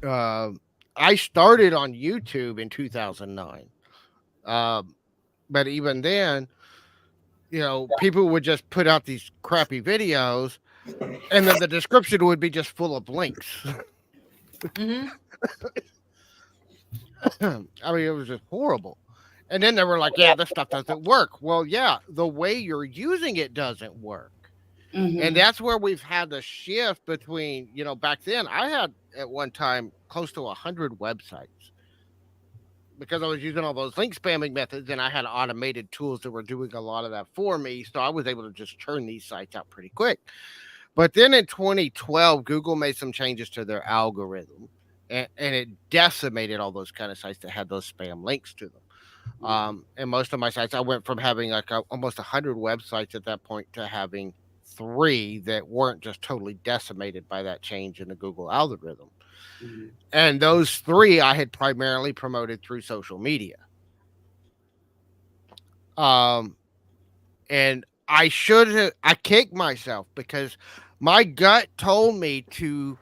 Um, I started on YouTube in 2009. Um, but even then, people would just put out these crappy videos, and then the description would be just full of links. Mhm. I mean, it was just horrible. And then they were like, yeah, this stuff doesn't work. Well, yeah, the way you're using it doesn't work. And Hmm. that's where we've had the shift between, back then I had at one time close to 100 websites because I was using all those link spamming methods, and I had automated tools that were doing a lot of that for me. So I was able to just churn these sites out pretty quick. But then in 2012, Google made some changes to their algorithm, and it decimated all those kind of sites that had those spam links to them. And most of my sites, I went from having like almost 100 websites at that point to having three that weren't just totally decimated by that change in the Google algorithm. Hmm. And those three I had primarily promoted through social media. Um, and I kicked myself because my gut told me to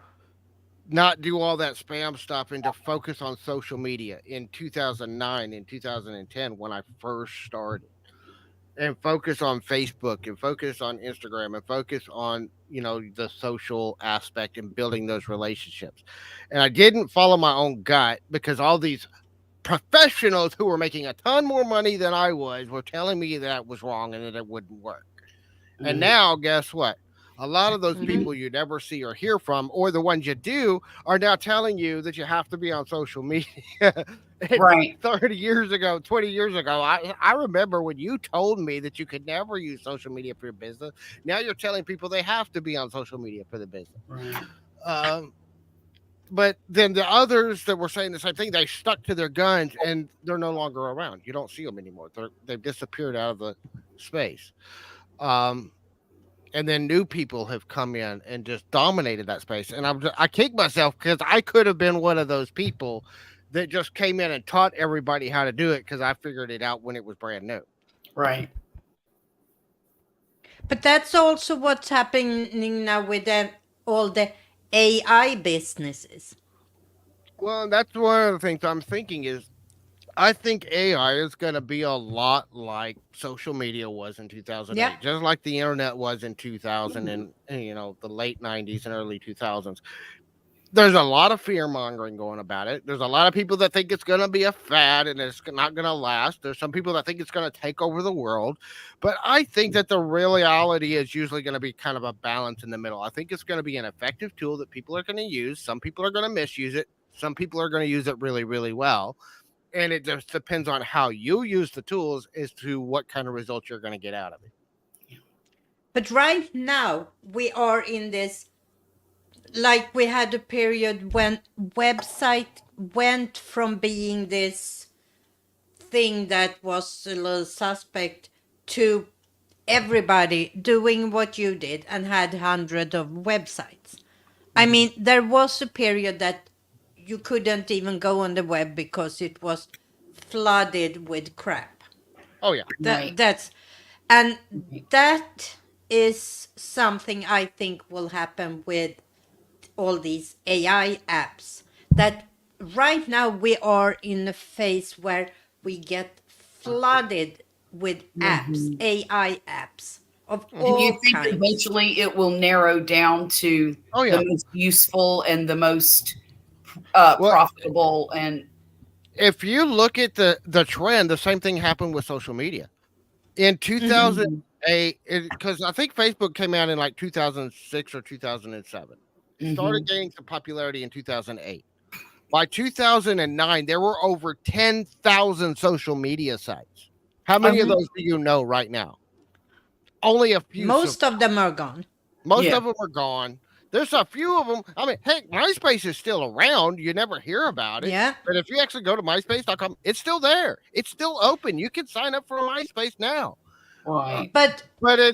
not do all that spam stuff and to focus on social media in 2009 and 2010 when I first started, and focus on Facebook and focus on Instagram and focus on, the social aspect and building those relationships. And I didn't follow my own gut because all these professionals who were making a ton more money than I was were telling me that was wrong and that it wouldn't work. And Hmm. now, guess what? A lot of those Mhm. people you never see or hear from, or the ones you do, are now telling you that you have to be on social media. And Right. 30 years ago, 20 years ago, I remember when you told me that you could never use social media for your business. Now you're telling people they have to be on social media for the business. Right. Um, but then the others that were saying the same thing, they stuck to their guns and they're no longer around. You don't see them anymore. They've disappeared out of the space. Um, and then new people have come in and just dominated that space. And I kick myself because I could have been one of those people that just came in and taught everybody how to do it because I figured it out when it was brand new. Right. But that's also what's happening now with all the AI businesses. Well, that's one of the things I'm thinking is I think AI is going to be a lot like social media was in 2008, Yeah. just like the internet was in 2000 and the late 90s and early 2000s. There's a lot of fear mongering going about it. There's a lot of people that think it's going to be a fad and it's not going to last. There's some people that think it's going to take over the world. But I think that the reality is usually going to be kind of a balance in the middle. I think it's going to be an effective tool that people are going to use. Some people are going to misuse it. Some people are going to use it really, really well. And it just depends on how you use the tools as to what kind of results you're going to get out of it. But right now, we are in this, like we had a period when website went from being this thing that was a little suspect to everybody doing what you did and had hundreds of websites. I mean, there was a period that you couldn't even go on the web because it was flooded with crap. Oh, yeah. Right. And that is something I think will happen with all these AI apps. That right now we are in a phase where we get flooded with apps, Mhm. AI apps of Do you all think kinds. eventually it will narrow down to Oh, the yeah. most useful and the most Well, profitable? And if you look at the trend, the same thing happened with social media. In Mhm. 2008, because I think Facebook came out in like 2006 or 2007. It started Mhm. gaining some popularity in 2008. By 2009, there were over 10,000 social media sites. How many of Mhm. those do you know right now? Only a few. Most of them are gone. Most Yeah. of them are gone. There's a few of them. I mean, heck, MySpace is still around. You never hear about it. Yeah. But if you actually go to myspace.com, it's still there. It's still open. You can sign up for MySpace now. Right. But But the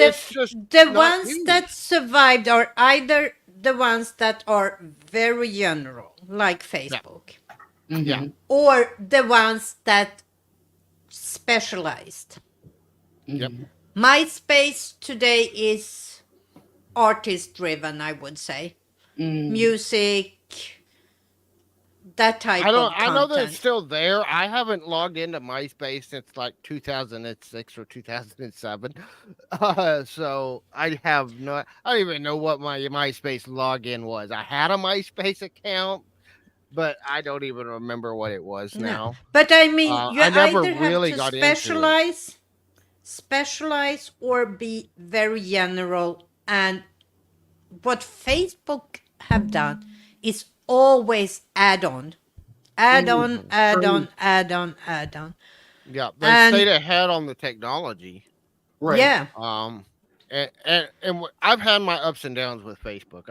it's just the not ones that used. survived are either the ones that are very general, like Yeah. Facebook, Yeah. Mhm. or the ones that specialized. Yep. Mhm. MySpace today is artist driven, I would say. Mm. Music, that type of I know that it's content. still there. I haven't logged into MySpace since like 2006 or 2007. So I have no I don't even know what my MySpace login was. I had a MySpace account, but I don't even remember what it was No. now. But I mean, you I never either have really to got into it. specialize or be very general. And what Facebook have done is always add on, add on, Mhm. add True. on, add on, add on. Yeah, they've stayed And ahead on the technology. Right. yeah, Um, I've had my ups and downs with Facebook.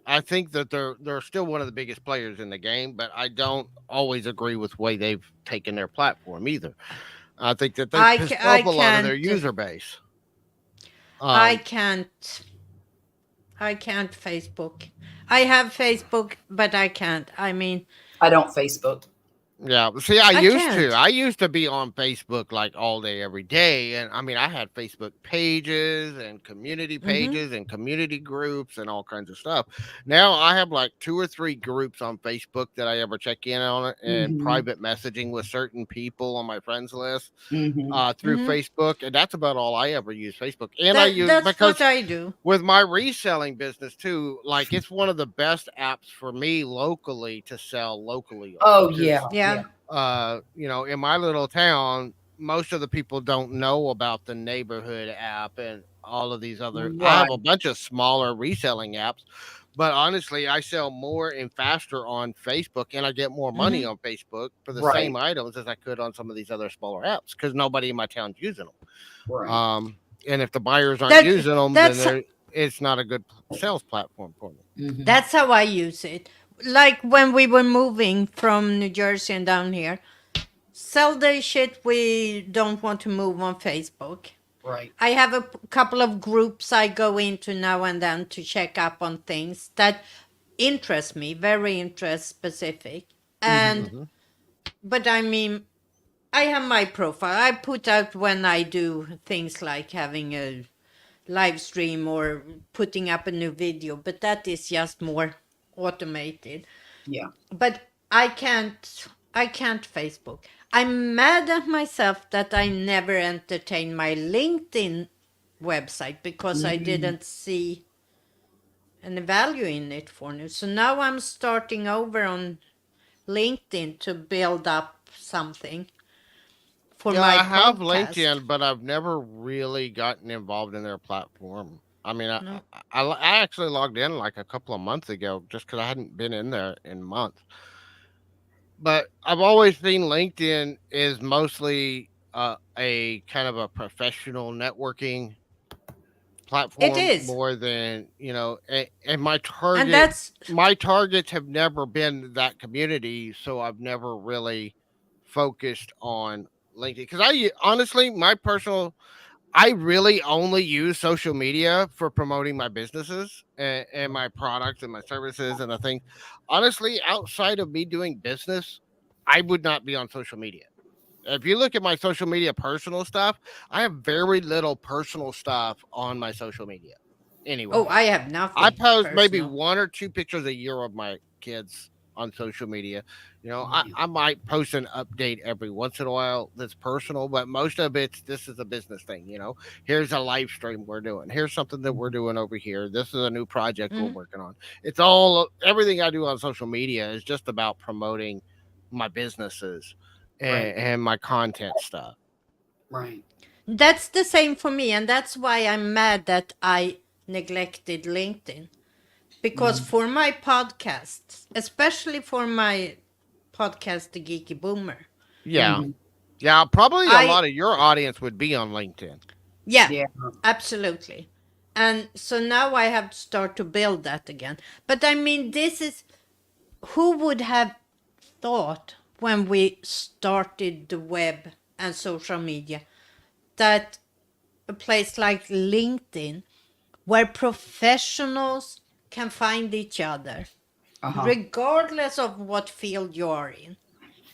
I think that they're still one of the biggest players in the game, but I don't always agree with the way they've taken their platform either. I think that they've pissed I off a lot of their can't, user base. I Um, can't, I can't Facebook. I have Facebook, but I can't. I mean, I don't Facebook. Yeah, see, I I used to. can't. I used to be on Facebook like all day, every day. And I mean, I had Facebook Mm-hmm. pages and community groups and all kinds of stuff. Now I have like two or three groups on Facebook that I ever check in on it and Mhm. private messaging with certain people on my friends list Mhm. through Mm-hmm. Facebook. And that's about all I ever use Facebook. And I use That's what because I do. with my reselling business too, like it's one of the best apps for me locally to sell locally on Oh because yeah. Yeah. Yeah. in my little town, most of the people don't know about the neighborhood app and all of these other. I have Right. a bunch of smaller reselling apps, but honestly, I sell more and faster on Facebook, and I get more money Mhm. on Facebook for the Right. same items as I could on some of these other smaller apps because nobody in my town's using them. Right. And if the buyers aren't That using them, then that's it's not a good sales platform for me. Mm-hmm. that's how I use it. Like when we were moving from New Jersey and down here, sell the shit we don't want to move on Facebook. Right. I have a couple of groups I go into now and then to check up on things that interest me, very interest specific. Mm-hmm. And Hmm. but I mean, I have my profile. I put out when I do things like having a live stream or putting up a new video, but that is just more automated. Yeah. But I can't Facebook. I'm mad at myself that I never entertained my LinkedIn website because I Mm-hmm. didn't see any value in it for me. So now I'm starting over on LinkedIn to build up something for Yeah, my I have podcast. LinkedIn, but I've never really gotten involved in their platform. I mean, No. I actually logged in like a couple of months ago just because I hadn't been in there in months. But I've always seen LinkedIn is mostly a kind of a professional networking It platform is. more than and And that's my targets have never been that community, so I've never really focused on LinkedIn because honestly my personal I really only use social media for promoting my businesses and my products and my services and the things. Honestly, outside of me doing business, I would not be on social media. If you look at my social media personal stuff, I have very little personal stuff on my social media oh, anywhere. I have I nothing post maybe personal. one or two pictures a year of my kids on social media. I, Yeah. I might post an update every once in a while that's personal, but most of it's this is a business thing. Here's a live stream we're doing. Here's something that we're doing over here. This is a new project we're Mhm. working on. It's all everything I do on social media is just about promoting my businesses Right. and my content stuff. Right. That's the same for me, and that's why I'm mad that I neglected LinkedIn. Because Mm-hmm. for my podcasts, especially for my podcast, The Geeky Boomer, Yeah. Mm-hmm. Yeah, probably a I, lot of your audience would be on LinkedIn. yeah, Yeah. absolutely. And so now I have to start to build that again. But I mean, who would have thought when we started the web and social media that a place like LinkedIn, where professionals can find each other, Uh-huh. regardless of what field you're in,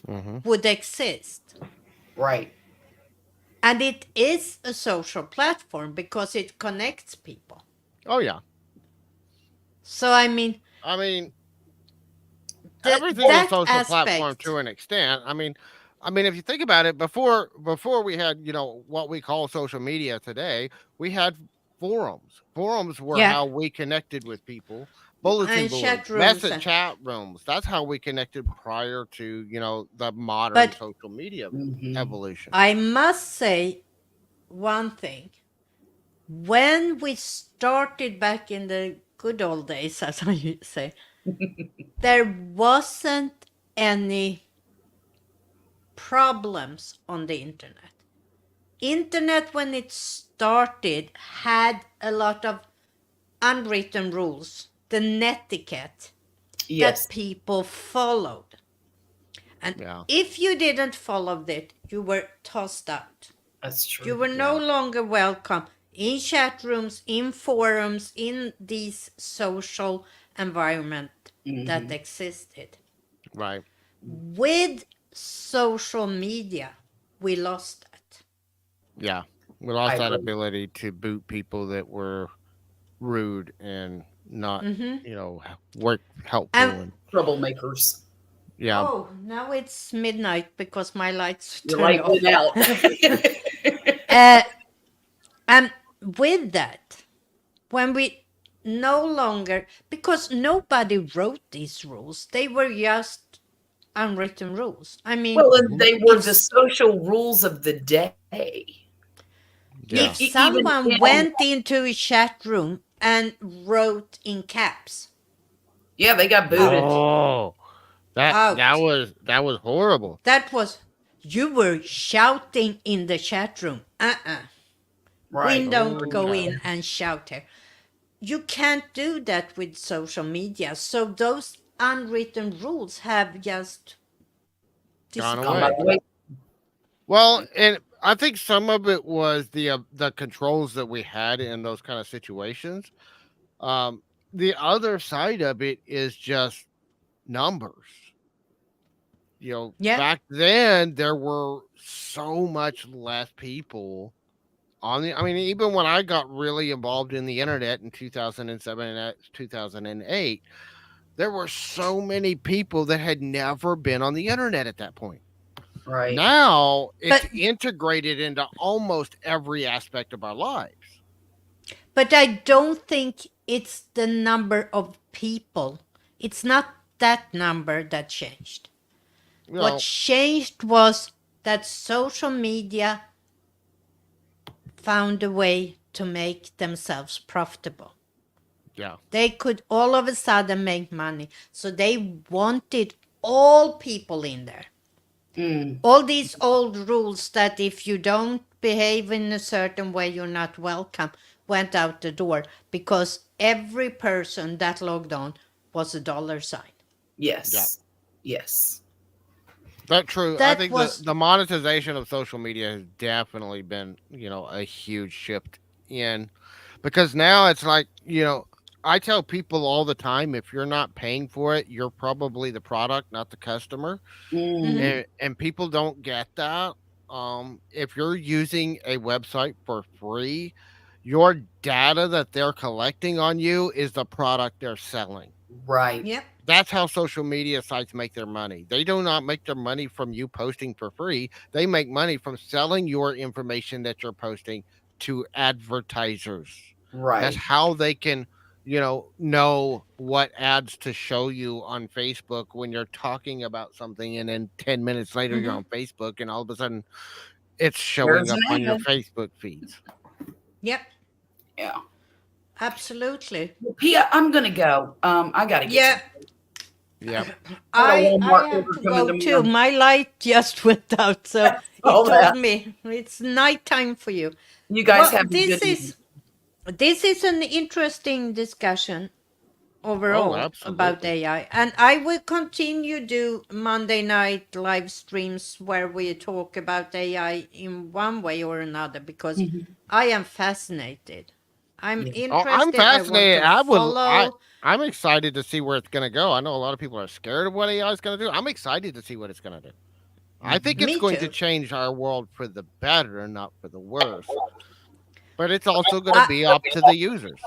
Hmm. would exist. Right. And it is a social platform because it connects people. Oh yeah. So, I mean, I mean, everything is that social platform aspect, to an extent. I mean, if you think about it, before we had what we call social media today, we had forums. Forums were yeah, how we connected with people. Bulletin and boards, chat rooms. message chat rooms. That's how we connected prior to the modern But social media Mm-hmm. evolution. I must say one thing. When we started back in the good old days, as I say, there wasn't any problems on the internet. Internet, when it started, had a lot of unwritten rules, the netiquette that Yes. people followed. And Yeah. if you didn't follow that, you were tossed out. That's You true. were no Yeah. longer welcome in chat rooms, in forums, in these social environment that Mm-hmm. existed. Right. With social media, we lost that. Yeah. We I lost that agree. ability to boot people that were rude and not, Hmm. work And helpful and Troublemakers. yeah. oh, now it's midnight because my lights Your turned light went off. out. uh, and with that, when we no longer, because nobody wrote these rules, they were just unwritten rules. I mean, Well, and they were if the social rules of the day. Yeah. if Even someone went into a chat room and wrote in caps, yeah, they got booted. Oh, that out, was horrible. that was, you were shouting in the chat room. We Right. don't go Okay. in and shout here. You can't do that with social media. So those unwritten rules have just Gone Gone by away. the disappeared. way. Well, and I think some of it was the controls that we had in those kind of situations. Um, the other side of it is just numbers. Yeah. Back then there were so much less people on the. I mean, even when I got really involved in the internet in 2007 and 2008, there were so many people that had never been on the internet at that point. Right. Now it's But integrated into almost every aspect of our lives. but I don't think it's the number of people. It's not that number that changed. You What know, changed was that social media found a way to make themselves profitable. yeah, They could all of a sudden make money. So they wanted all people in there. Mm, All these old rules that if you don't behave in a certain way, you're not welcome, went out the door because every person that logged on was a dollar sign. yeah. yes. Yes. That's true. I That think the was, the monetization of social media has definitely been, a huge shift in because now it's like, I tell people all the time if you're not paying for it, you're probably the product, not the customer. mhm. Mm, And people don't get that. If you're using a website for free, your data that they're collecting on you is the product they're selling. right. Yep. That's how social media sites make their money. They do not make their money from you posting for free. They make money from selling your information that you're posting to advertisers. That's Right. how they can, know what ads to show you on Facebook when you're talking about something and then 10 minutes later you're Mhm. on Facebook and all of a sudden it's showing There's up on an your ad. Facebook feeds. Yep. Yeah. Absolutely. Well, Pia, I'm gonna go. I gotta get Yeah. some. Yep. Got a I Walmart have order to coming go too. tomorrow. My light just went out, so it All told that. me it's nighttime for you. You guys Well, have a good evening. this is an interesting discussion Oh, overall about absolutely. AI, and I will continue do Monday night live streams where we talk about AI in one way or another because Mhm. I am fascinated. I'm Yeah. Oh, I'm interested. I want fascinated. to follow. I'm excited to see where it's going to go. I know a lot of people are scared of what AI is going to do. I'm excited to see what it's going to do. I think it's Me going to too. change our world for the better, not for the worse. But it's also going to I, be up to the users.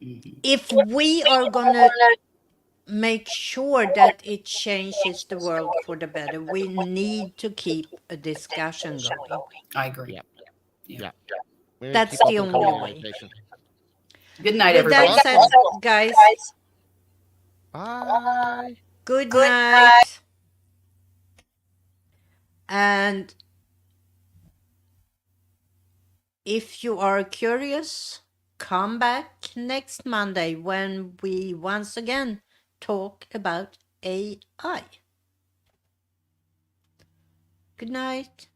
Mhm. if we are gonna make sure that it changes the world for the better, we need to keep a discussion going. I agree. Yep. Yeah. Yep. We need to That's keep the open only way. communication. Good night, With that everybody. said, Awesome. guys, Bye. good night. And if you are curious, come back next Monday when we once again talk about AI. Good night.